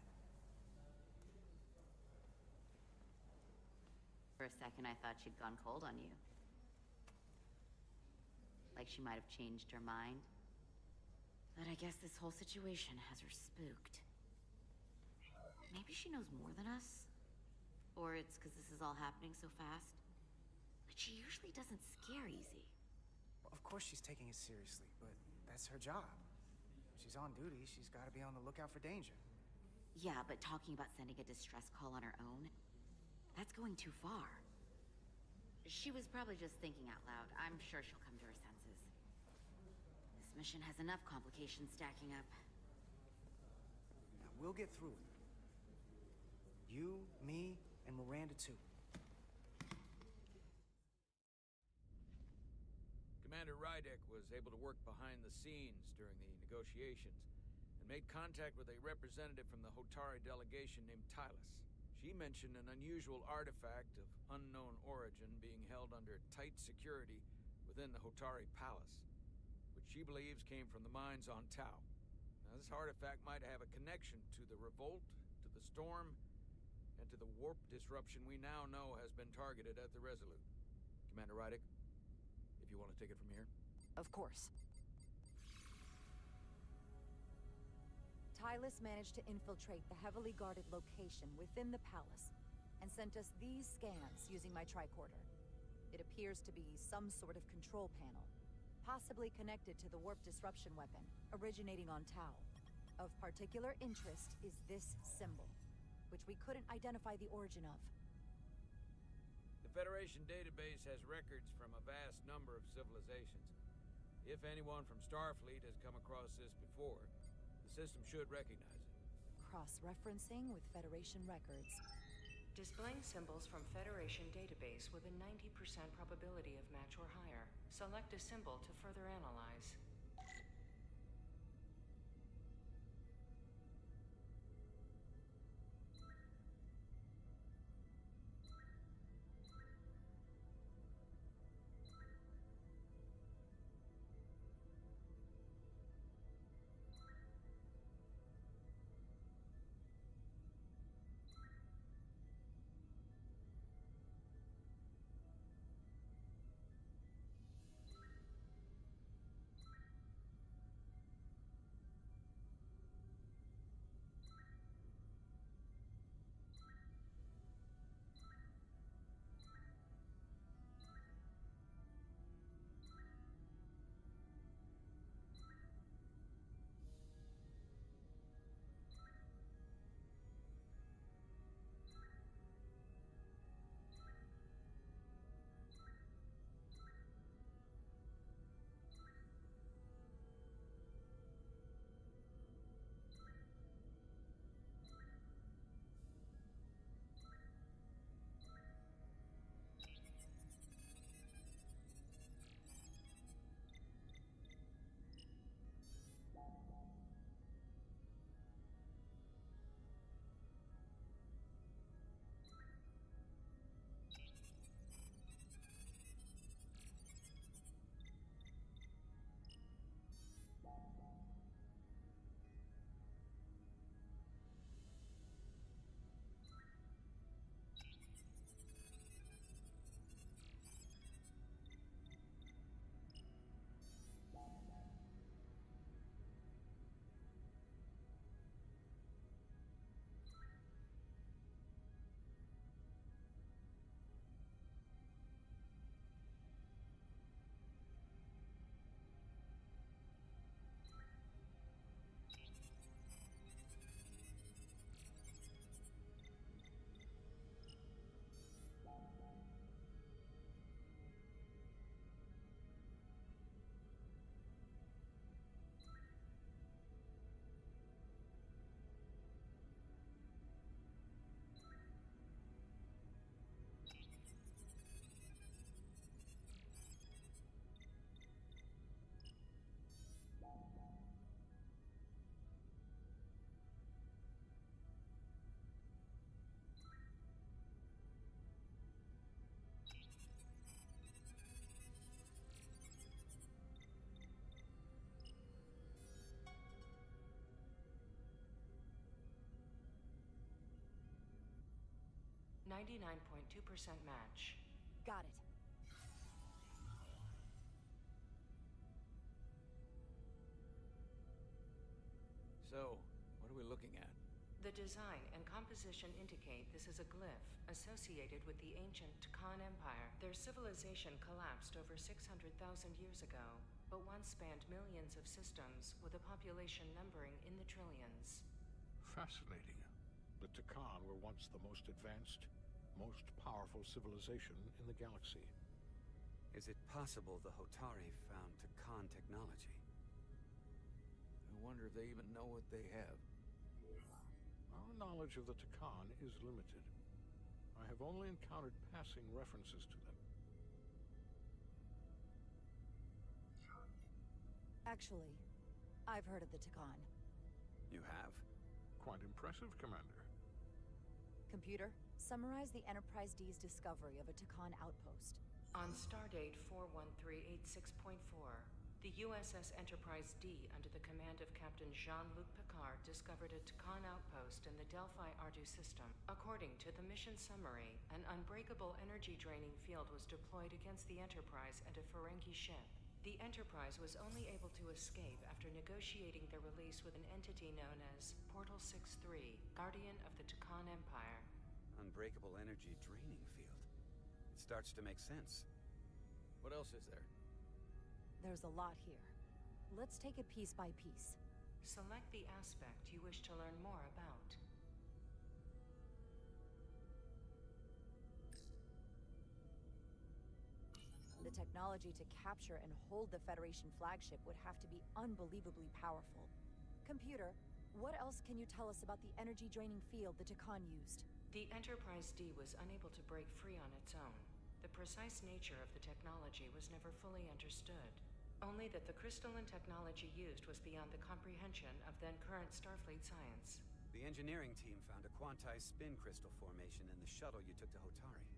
For a second, I thought she'd gone cold on you. Like she might have changed her mind. But I guess this whole situation has her spooked. Maybe she knows more than us? Or it's because this is all happening so fast? But she usually doesn't scare easy.
Well, of course she's taking it seriously, but that's her job. She's on duty, she's gotta be on the lookout for danger.
Yeah, but talking about sending a distress call on her own? That's going too far. She was probably just thinking out loud. I'm sure she'll come to her senses. This mission has enough complications stacking up.
Now, we'll get through it. You, me, and Miranda too.
Commander Rydek was able to work behind the scenes during the negotiations and made contact with a representative from the Hotari delegation named Tylus. She mentioned an unusual artifact of unknown origin being held under tight security within the Hotari Palace, which she believes came from the mines on Tau. Now, this artifact might have a connection to the revolt, to the storm, and to the warp disruption we now know has been targeted at the Resolute. Commander Rydek, if you want to take it from here.
Of course. Tylus managed to infiltrate the heavily guarded location within the palace and sent us these scans using my tricorder. It appears to be some sort of control panel, possibly connected to the warp disruption weapon originating on Tau. Of particular interest is this symbol, which we couldn't identify the origin of.
The Federation database has records from a vast number of civilizations. If anyone from Starfleet has come across this before, the system should recognize it.
Cross-referencing with Federation records.
Displaying symbols from Federation database with a 90% probability of match or higher. Select a symbol to further analyze. 99.2% match.
Got it.
So, what are we looking at?
The design and composition indicate this is a glyph associated with the ancient Khan Empire. Their civilization collapsed over 600,000 years ago, but once spanned millions of systems with a population numbering in the trillions.
Fascinating. The Takan were once the most advanced, most powerful civilization in the galaxy.
Is it possible the Hotari found Takan technology?
I wonder if they even know what they have.
Our knowledge of the Takan is limited. I have only encountered passing references to them.
Actually, I've heard of the Takan.
You have?
Quite impressive, Commander.
Computer, summarize the Enterprise D's discovery of a Takan outpost.
On stardate 41386.4, the USS Enterprise D, under the command of Captain Jean-Luc Picard, discovered a Takan outpost in the Delphi-Ardu system. According to the mission summary, an unbreakable energy-draining field was deployed against the Enterprise and a Ferengi ship. The Enterprise was only able to escape after negotiating their release with an entity known as Portal 6-3, Guardian of the Takan Empire.
Unbreakable energy draining field. It starts to make sense.
What else is there?
There's a lot here. Let's take it piece by piece.
Select the aspect you wish to learn more about.
The technology to capture and hold the Federation flagship would have to be unbelievably powerful. Computer, what else can you tell us about the energy-draining field the Takan used?
The Enterprise D was unable to break free on its own. The precise nature of the technology was never fully understood. Only that the crystalline technology used was beyond the comprehension of then-current Starfleet science.
The engineering team found a quantized spin crystal formation in the shuttle you took to Hotari.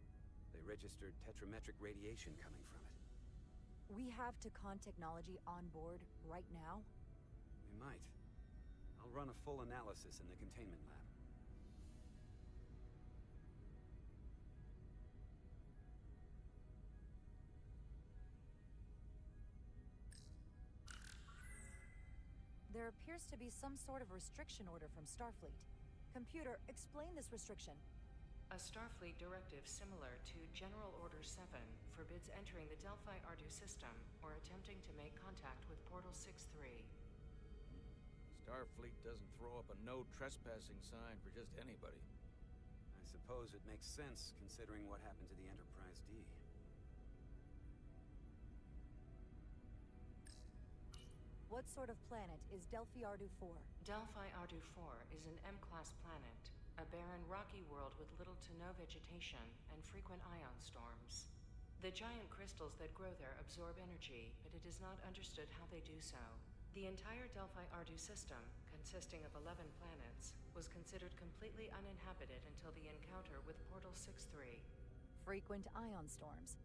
They registered tetrametric radiation coming from it.
We have Takan technology on board right now?
We might. I'll run a full analysis in the containment lab.
There appears to be some sort of restriction order from Starfleet. Computer, explain this restriction.
A Starfleet directive similar to General Order 7 forbids entering the Delphi-Ardu system or attempting to make contact with Portal 6-3.
Starfleet doesn't throw up a no trespassing sign for just anybody.
I suppose it makes sense considering what happened to the Enterprise D.
What sort of planet is Delphi-Ardu 4?
Delphi-Ardu 4 is an M-class planet, a barren rocky world with little to no vegetation and frequent ion storms. The giant crystals that grow there absorb energy, but it is not understood how they do so. The entire Delphi-Ardu system, consisting of 11 planets, was considered completely uninhabited until the encounter with Portal 6-3.
Frequent ion storms.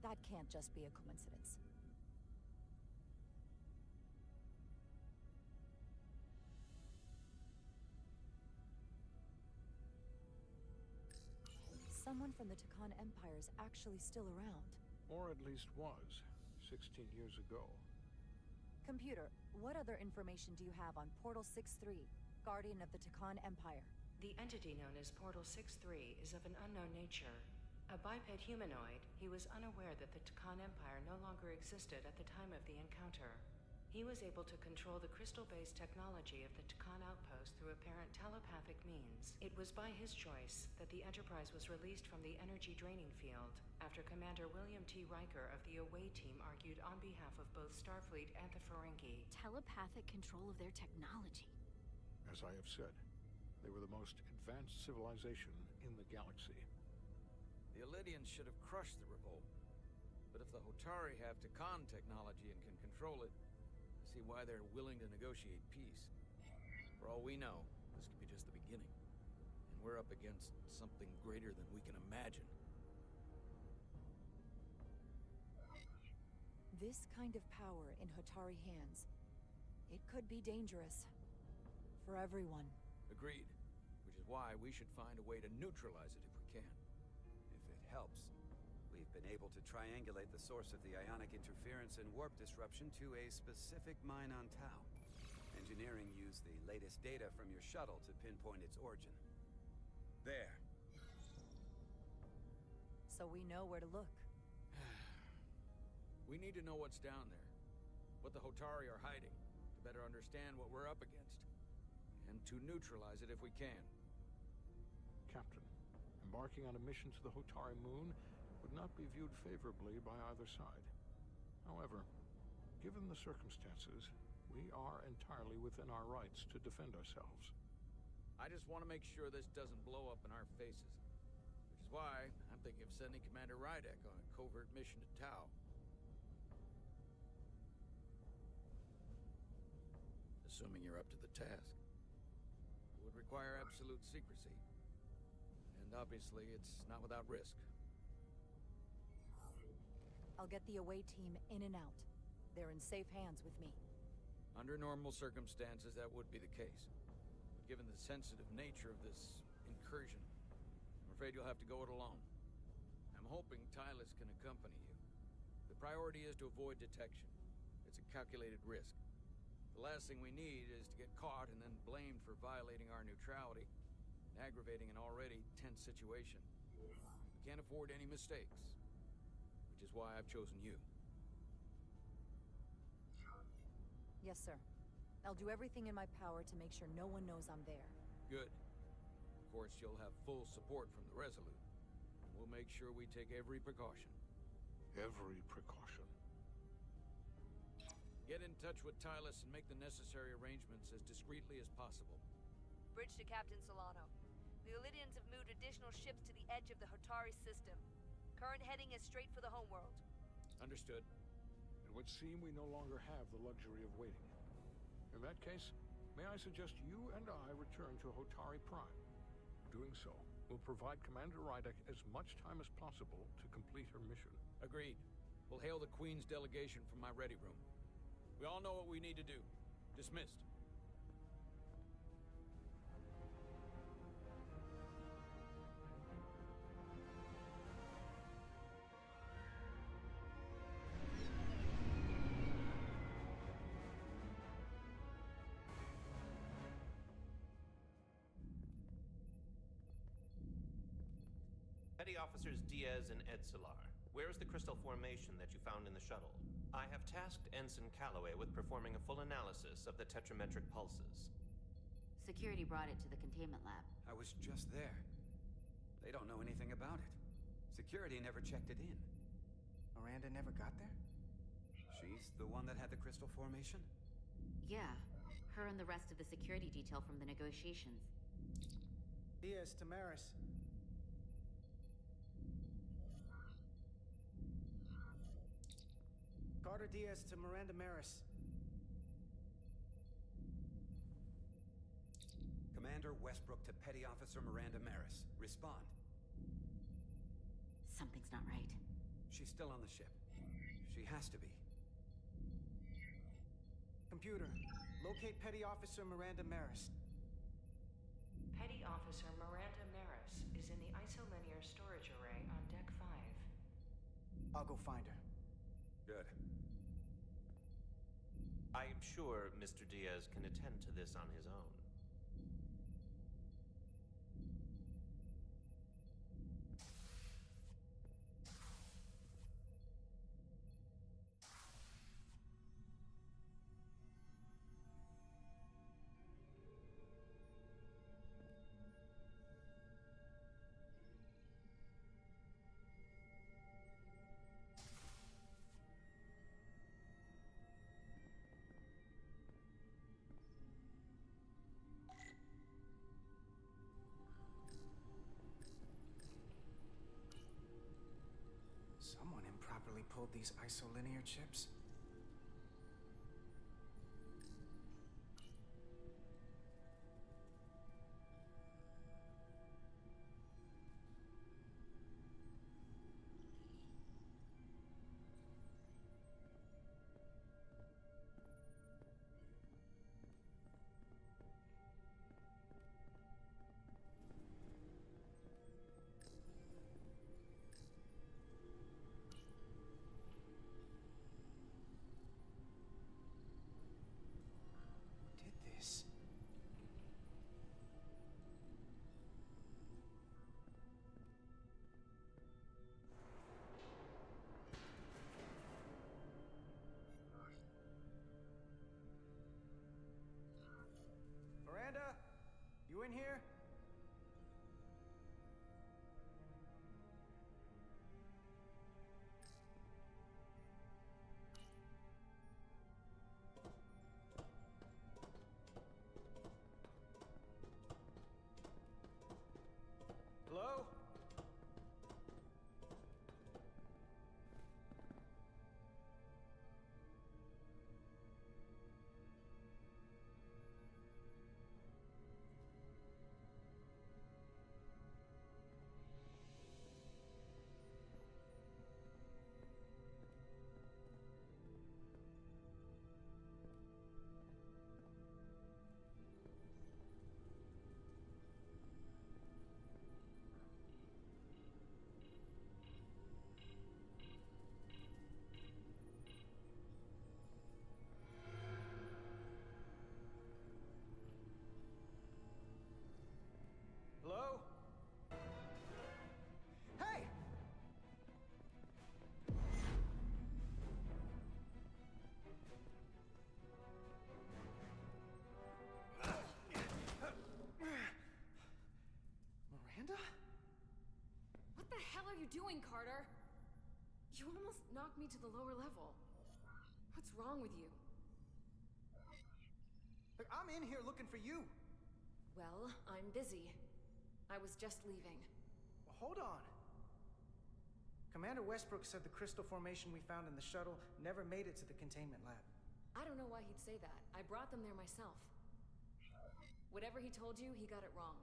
That can't just be a coincidence. Someone from the Takan Empire is actually still around.
Or at least was, 16 years ago.
Computer, what other information do you have on Portal 6-3, Guardian of the Takan Empire?
The entity known as Portal 6-3 is of an unknown nature. A biped humanoid, he was unaware that the Takan Empire no longer existed at the time of the encounter. He was able to control the crystal-based technology of the Takan outpost through apparent telepathic means. It was by his choice that the Enterprise was released from the energy draining field after Commander William T. Riker of the Away Team argued on behalf of both Starfleet and the Ferengi.
Telepathic control of their technology.
As I have said, they were the most advanced civilization in the galaxy.
The Elydians should have crushed the revolt. But if the Hotari have Takan technology and can control it, see why they're willing to negotiate peace. For all we know, this could be just the beginning. And we're up against something greater than we can imagine.
This kind of power in Hotari hands, it could be dangerous. For everyone.
Agreed. Which is why we should find a way to neutralize it if we can.
helps. We've been able to triangulate the source of the ionic interference and warp disruption to a specific mine on Tau. Engineering used the latest data from your shuttle to pinpoint its origin. There.
So we know where to look.
We need to know what's down there, what the Hotari are hiding, to better understand what we're up against, and to neutralize it if we can.
Captain, embarking on a mission to the Hotari moon would not be viewed favorably by either side. However, given the circumstances, we are entirely within our rights to defend ourselves.
I just want to make sure this doesn't blow up in our faces. Which is why I'm thinking of sending Commander Rydek on a covert mission to Tau. Assuming you're up to the task. It would require absolute secrecy. And obviously, it's not without risk.
I'll get the away team in and out. They're in safe hands with me.
Under normal circumstances, that would be the case. But given the sensitive nature of this incursion, I'm afraid you'll have to go it alone. I'm hoping Tylus can accompany you. The priority is to avoid detection. It's a calculated risk. The last thing we need is to get caught and then blamed for violating our neutrality, and aggravating an already tense situation. We can't afford any mistakes, which is why I've chosen you.
Yes, sir. I'll do everything in my power to make sure no one knows I'm there.
Good. Of course, you'll have full support from the Resolute. And we'll make sure we take every precaution.
Every precaution.
Get in touch with Tylus and make the necessary arrangements as discreetly as possible.
Bridge to Captain Solano. The Illidians have moved additional ships to the edge of the Hotari system. Current heading is straight for the homeworld.
Understood.
It would seem we no longer have the luxury of waiting. In that case, may I suggest you and I return to Hotari Prime. Doing so will provide Commander Rydek as much time as possible to complete her mission.
Agreed. We'll hail the Queen's delegation from my ready room. We all know what we need to do. Dismissed.
Petty Officers Diaz and Edsolar, where is the crystal formation that you found in the shuttle? I have tasked Ensign Calloway with performing a full analysis of the tetrametric pulses.
Security brought it to the containment lab.
I was just there. They don't know anything about it. Security never checked it in.
Miranda never got there?
She's the one that had the crystal formation?
Yeah. Her and the rest of the security detail from the negotiations.
Diaz, Tamaris. Carter Diaz to Miranda Maris.
Commander Westbrook to Petty Officer Miranda Maris. Respond.
Something's not right.
She's still on the ship. She has to be.
Computer, locate Petty Officer Miranda Maris.
Petty Officer Miranda Maris is in the isolinear storage array on Deck 5.
I'll go find her.
Good.
I am sure Mr. Diaz can attend to this on his own.
Someone improperly pulled these isolinear chips. in here? Hello? Hello? Hey! Miranda?
What the hell are you doing, Carter? You almost knocked me to the lower level. What's wrong with you?
Look, I'm in here looking for you.
Well, I'm busy. I was just leaving.
Well, hold on. Commander Westbrook said the crystal formation we found in the shuttle never made it to the containment lab.
I don't know why he'd say that. I brought them there myself. Whatever he told you, he got it wrong.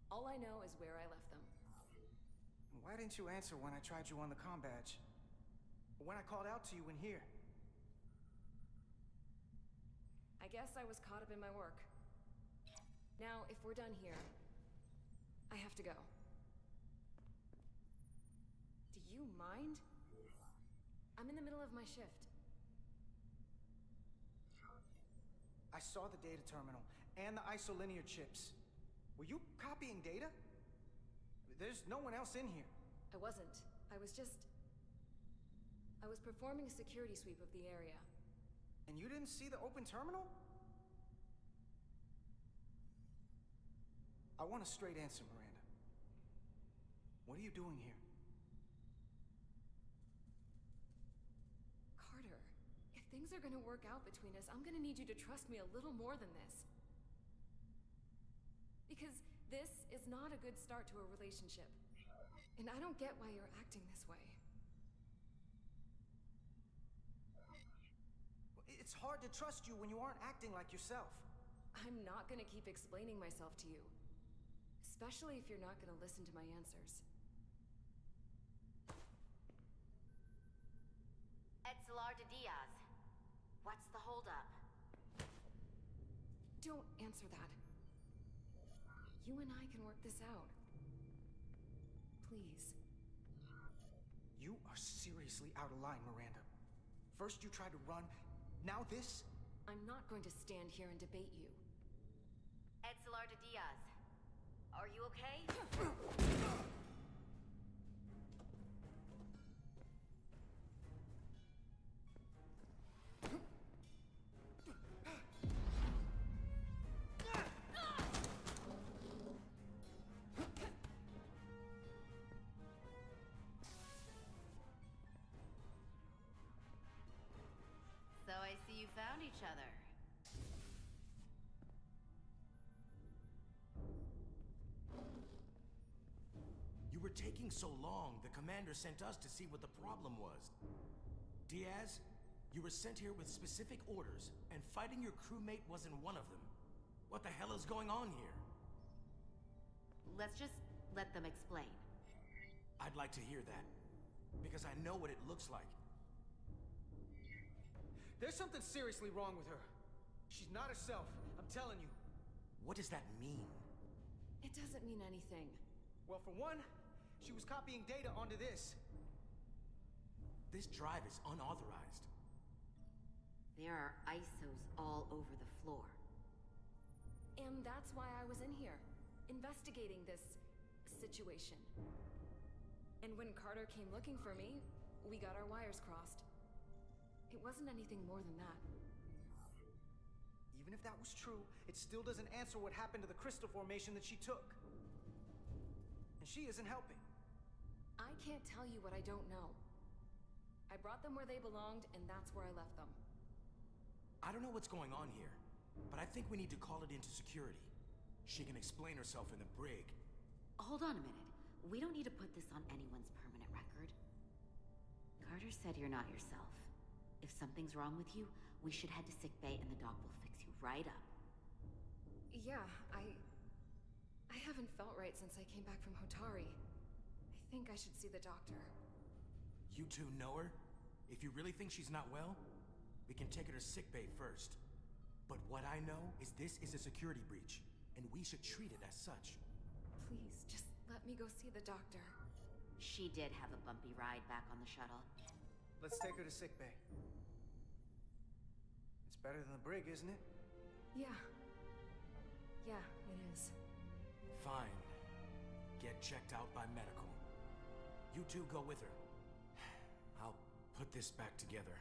All I know is where I left them.
Why didn't you answer when I tried you on the comm badge? Or when I called out to you in here?
I guess I was caught up in my work. Now, if we're done here, I have to go. Do you mind? I'm in the middle of my shift.
I saw the data terminal and the isolinear chips. Were you copying data? There's no one else in here.
I wasn't. I was performing a security sweep of the area.
And you didn't see the open terminal? I want a straight answer, Miranda. What are you doing here?
Carter, if things are gonna work out between us, I'm gonna need you to trust me a little more than this. Because this is not a good start to a relationship. And I don't get why you're acting this way.
It's hard to trust you when you aren't acting like yourself.
I'm not gonna keep explaining myself to you. Especially if you're not gonna listen to my answers.
Etzelar de Diaz. What's the holdup?
Don't answer that. You and I can work this out. Please.
You are seriously out of line, Miranda. First you tried to run, now this?
I'm not going to stand here and debate you.
Etzelar de Diaz. Are you okay? So I see you found each other.
You were taking so long, the commander sent us to see what the problem was. Diaz, you were sent here with specific orders, and fighting your crewmate wasn't one of them. What the hell is going on here?
Let's just let them explain.
I'd like to hear that, because I know what it looks like.
There's something seriously wrong with her. She's not herself, I'm telling you.
What does that mean?
It doesn't mean anything.
Well, for one, she was copying data onto this.
This drive is unauthorized.
There are ISOs all over the floor.
And that's why I was in here, investigating this situation. And when Carter came looking for me, we got our wires crossed. It wasn't anything more than that.
Even if that was true, it still doesn't answer what happened to the crystal formation that she took. And she isn't helping.
I can't tell you what I don't know. I brought them where they belonged, and that's where I left them.
I don't know what's going on here, but I think we need to call it into security. She can explain herself in the brig.
Hold on a minute. We don't need to put this on anyone's permanent record. Carter said you're not yourself. If something's wrong with you, we should head to sickbay and the doc will fix you right up.
Yeah, I haven't felt right since I came back from Hotari. I think I should see the doctor.
You two know her? If you really think she's not well, we can take her to sickbay first. But what I know is this is a security breach, and we should treat it as such.
Please, just let me go see the doctor.
She did have a bumpy ride back on the shuttle.
Let's take her to sickbay. It's better than the brig, isn't it?
Yeah. Yeah, it is.
Fine. Get checked out by medical. You two go with her. I'll put this back together.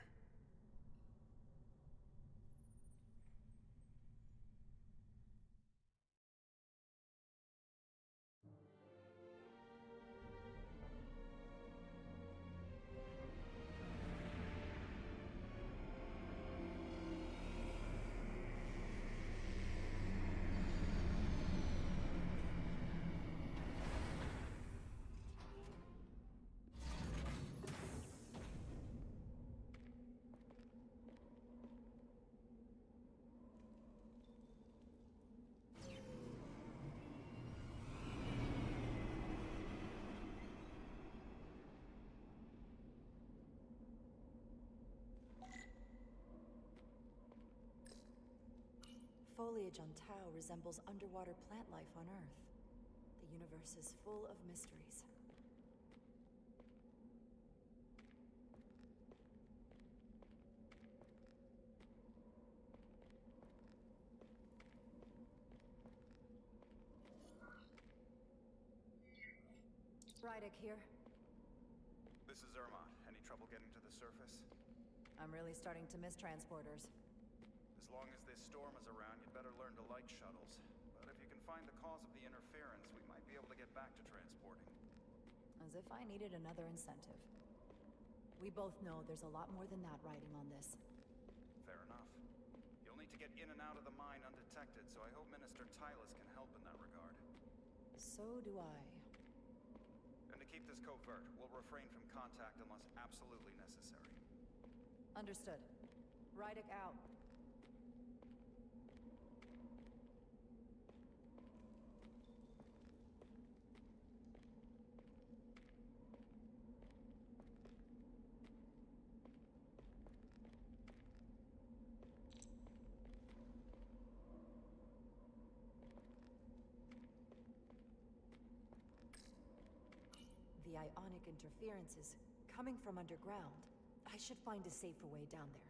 Foliage on Tau resembles underwater plant life on Earth. The universe is full of mysteries. Rydick here.
This is Zermatt. Any trouble getting to the surface?
I'm really starting to miss transporters.
As long as this storm is around, you'd better learn to like shuttles. But if you can find the cause of the interference, we might be able to get back to transporting.
As if I needed another incentive. We both know there's a lot more than that riding on this.
Fair enough. You'll need to get in and out of the mine undetected, so I hope Minister Tylus can help in that regard.
So do I.
And to keep this covert, we'll refrain from contact unless absolutely necessary.
Understood. Rydick out. The ionic interference is coming from underground. I should find a safer way down there.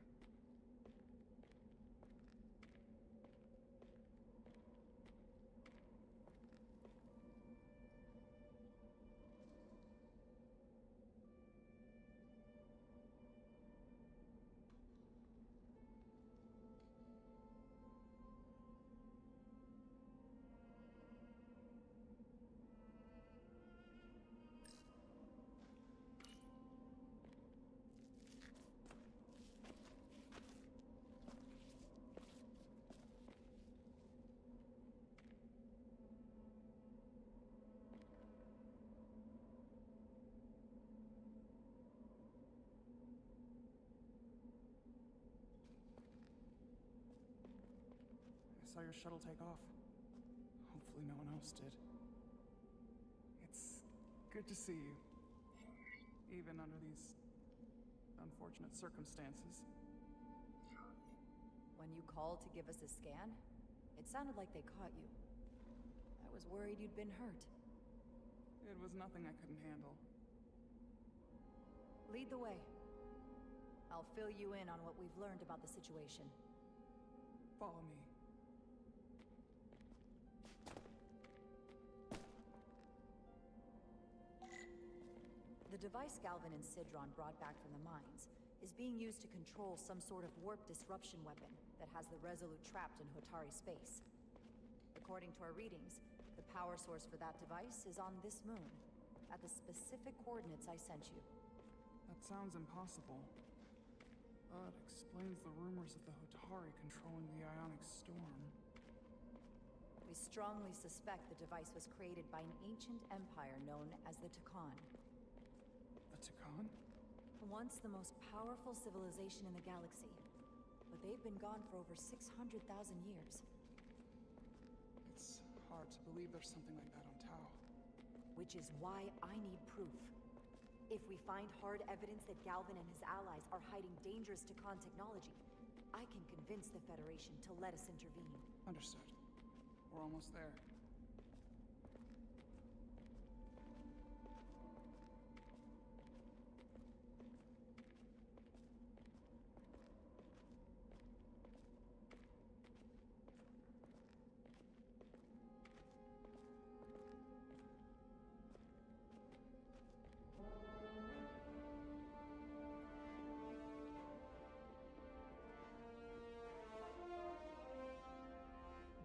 I saw your shuttle take off. Hopefully no one else did. It's good to see you. Even under these unfortunate circumstances.
When you called to give us a scan, it sounded like they caught you. I was worried you'd been hurt.
It was nothing I couldn't handle.
Lead the way. I'll fill you in on what we've learned about the situation.
Follow me.
The device Galvin and Sidron brought back from the mines is being used to control some sort of warp disruption weapon that has the Resolute trapped in Hotari space. According to our readings, the power source for that device is on this moon, at the specific coordinates I sent you.
That sounds impossible. But explains the rumors of the Hotari controlling the Ionic Storm.
We strongly suspect the device was created by an ancient empire known as the Takan.
The Takan?
Once the most powerful civilization in the galaxy, but they've been gone for over 600,000 years.
It's hard to believe there's something like that on Tau.
Which is why I need proof. If we find hard evidence that Galvin and his allies are hiding dangerous Takan technology, I can convince the Federation to let us intervene.
Understood. We're almost there.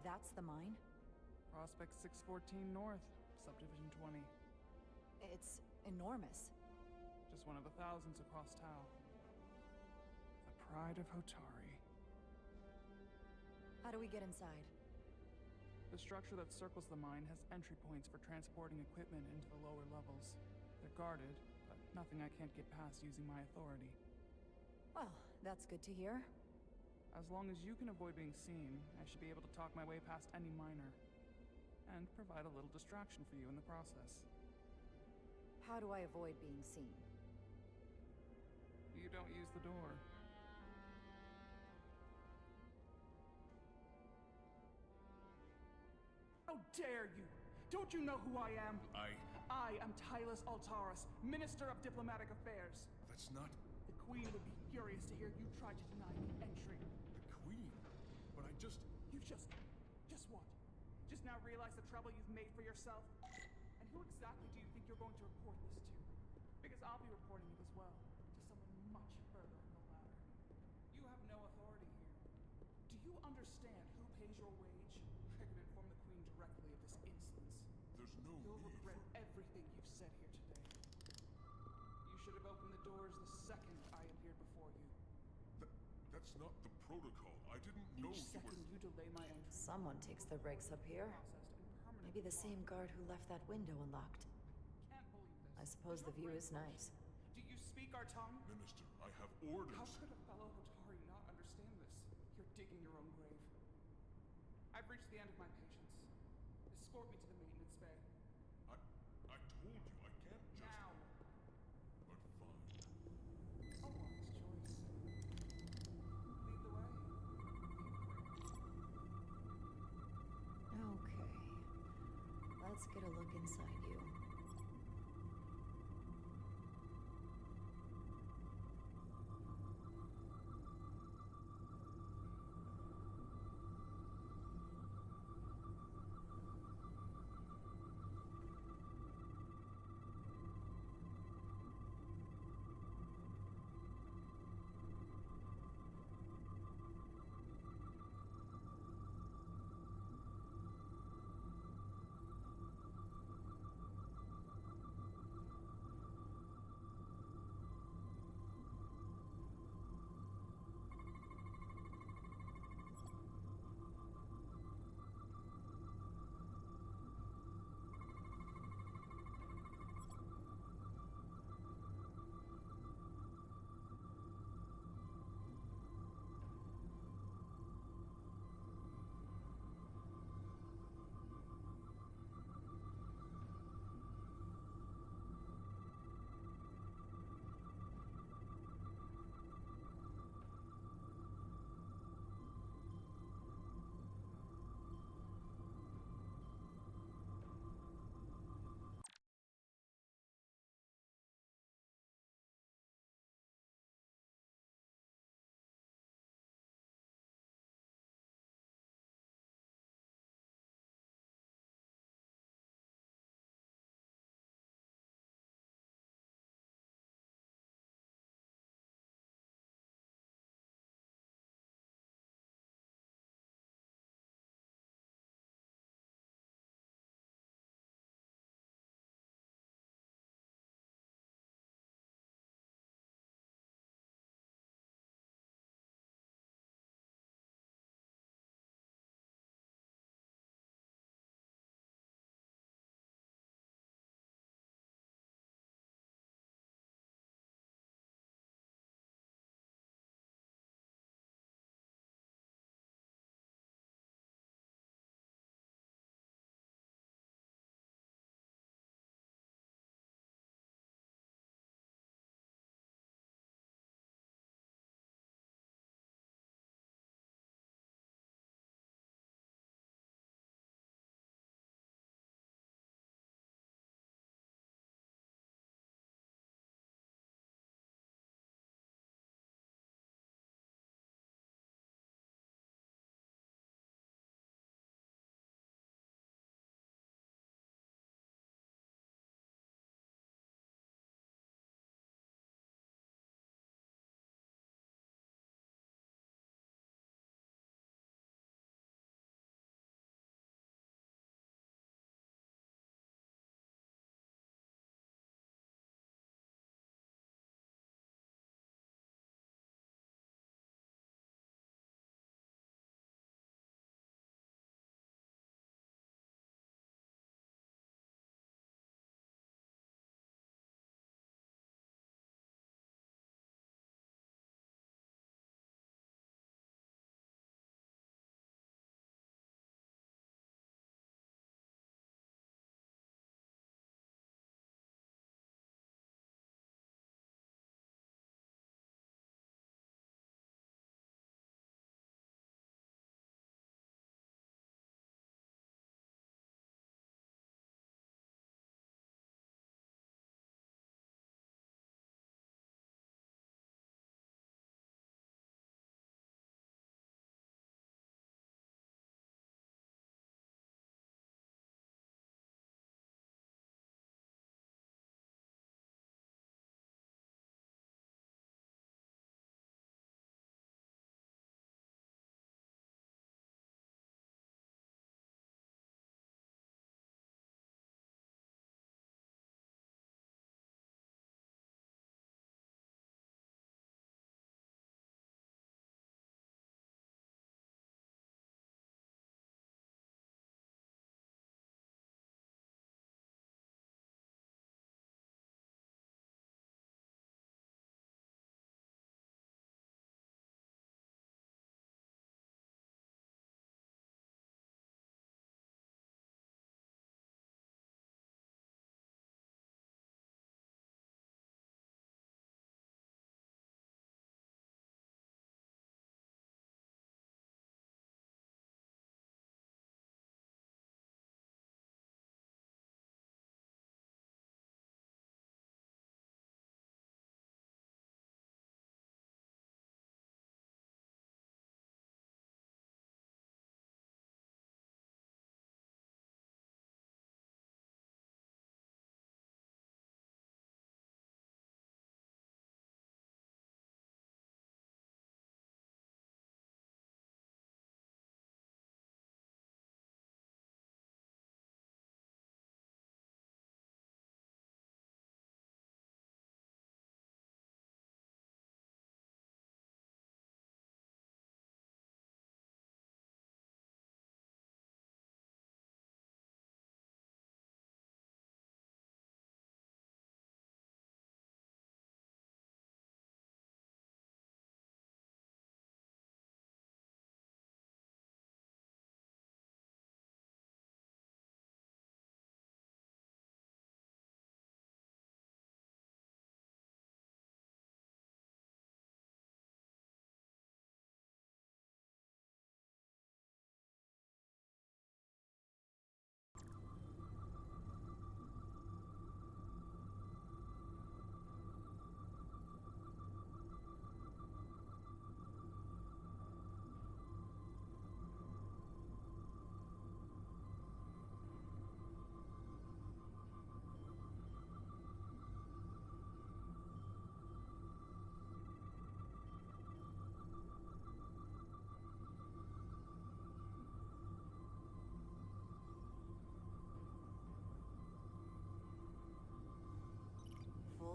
That's the mine?
Prospect 614 North, Subdivision 20.
It's enormous.
Just one of the thousands across Tau. The pride of Hotari.
How do we get inside?
The structure that circles the mine has entry points for transporting equipment into the lower levels. They're guarded, but nothing I can't get past using my authority.
Well, that's good to hear.
As long as you can avoid being seen, I should be able to talk my way past any miner. And provide a little distraction for you in the process.
How do I avoid being seen?
You don't use the door. How dare you! Don't you know who I am? I am Tylus Altaris, Minister of Diplomatic Affairs.
That's not...
The Queen would be furious to hear you try to deny me entry.
The Queen? But I just...
You just what? Just now realize the trouble you've made for yourself? And who exactly do you think you're going to report this to? Because I'll be reporting it as well, to someone much further in the ladder. You have no authority here. Do you understand who pays your wage? I could inform the Queen directly of this insolence.
There's no
You'll
need
regret
for...
everything you've said here today. You should have opened the doors the second I appeared before you.
That's not the protocol. I didn't know
Each
you were...
second you delay my entry...
Someone takes their breaks up here. Maybe the same guard who left that window unlocked.
Can't believe this.
I suppose the view is nice.
Do you speak our tongue?
Minister, I have orders.
How could a fellow Hotari not understand this? You're digging your own grave. I've reached the end of my patience. Escort me to the maintenance bay.
I told you, I can't just...
Now!
But fine.
A wise choice. Lead the way.
Okay. Let's get a look inside you.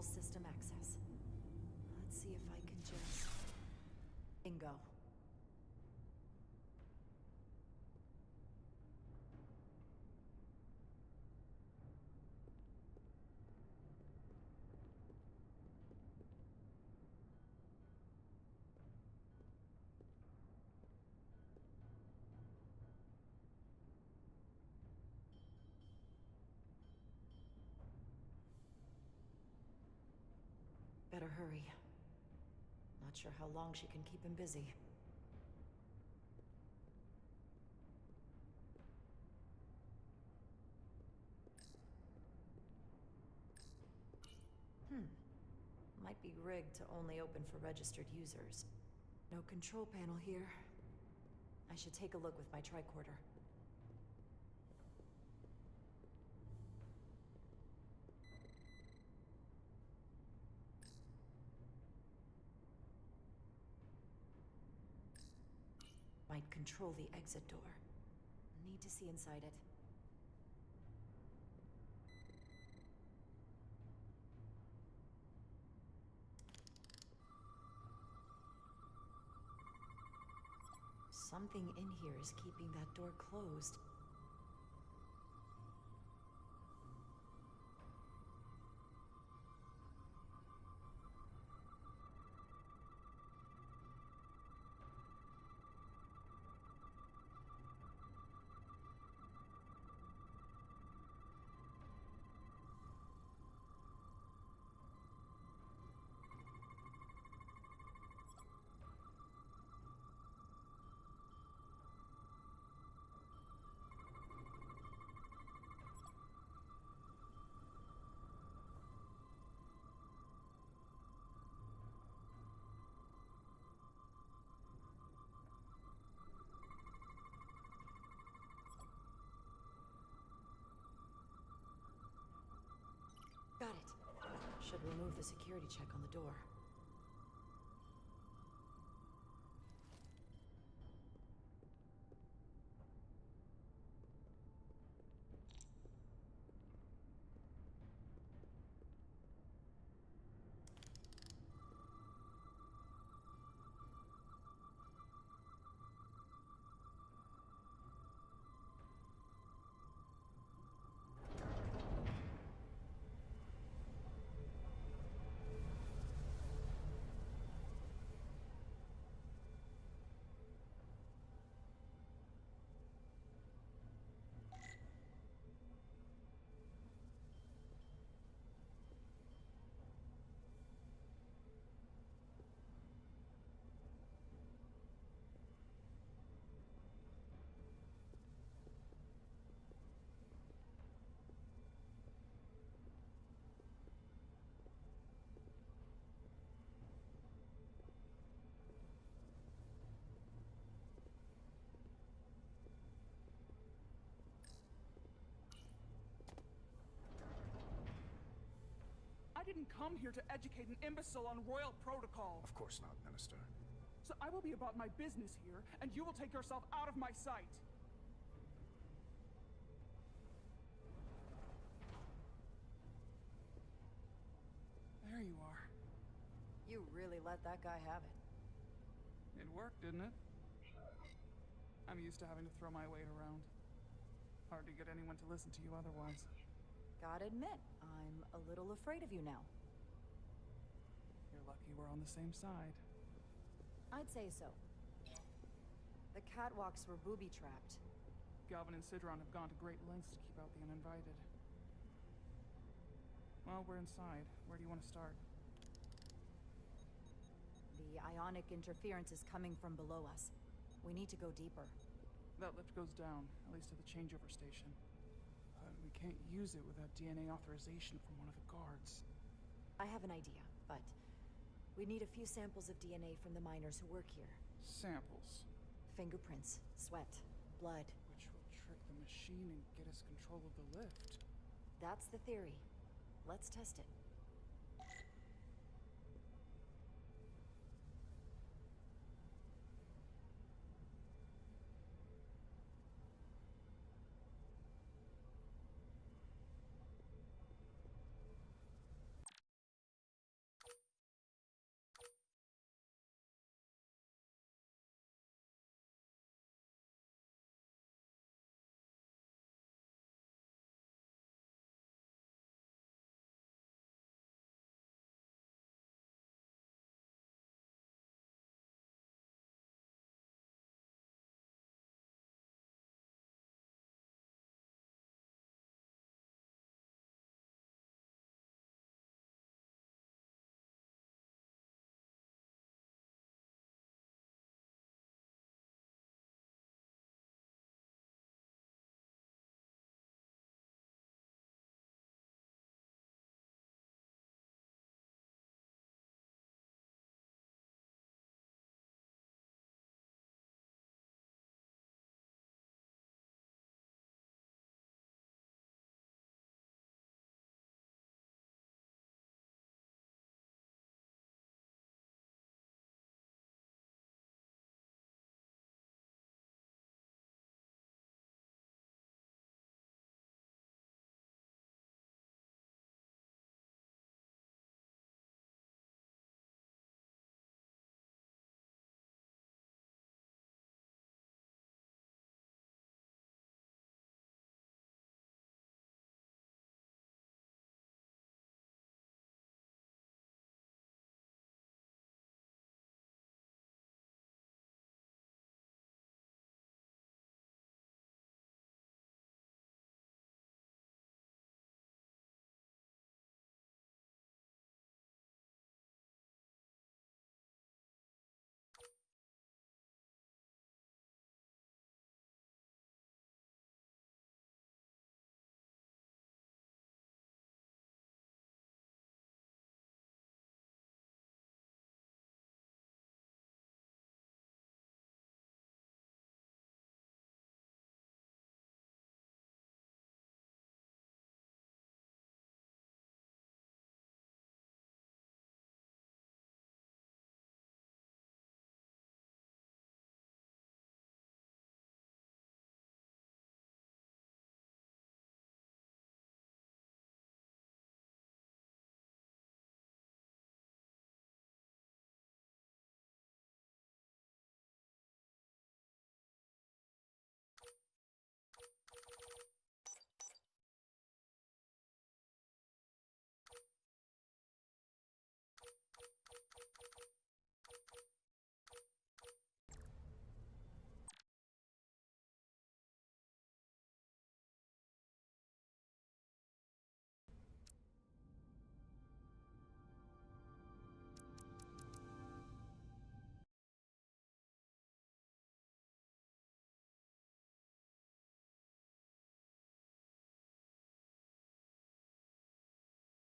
system access. Let's see if I can just... Bingo. Better hurry. Not sure how long she can keep him busy. Might be rigged to only open for registered users. No control panel here. I should take a look with my tricorder. Might control the exit door. Need to see inside it. Something in here is keeping that door closed. Got it. Should remove the security check on the door.
I didn't come here to educate an imbecile on royal protocol.
Of course not, Minister.
So I will be about my business here, and you will take yourself out of my sight. There you are.
You really let that guy have it.
It worked, didn't it? I'm used to having to throw my weight around. Hard to get anyone to listen to you otherwise.
Gotta admit, I'm a little afraid of you now.
You're lucky we're on the same side.
I'd say so. The catwalks were booby-trapped.
Galvin and Sidron have gone to great lengths to keep out the uninvited. Well, we're inside. Where do you want to start?
The ionic interference is coming from below us. We need to go deeper.
That lift goes down, at least to the changeover station. But we can't use it without DNA authorization from one of the guards.
I have an idea, but we need a few samples of DNA from the miners who work here.
Samples?
Fingerprints, sweat, blood.
Which will trick the machine and get us control of the lift.
That's the theory. Let's test it.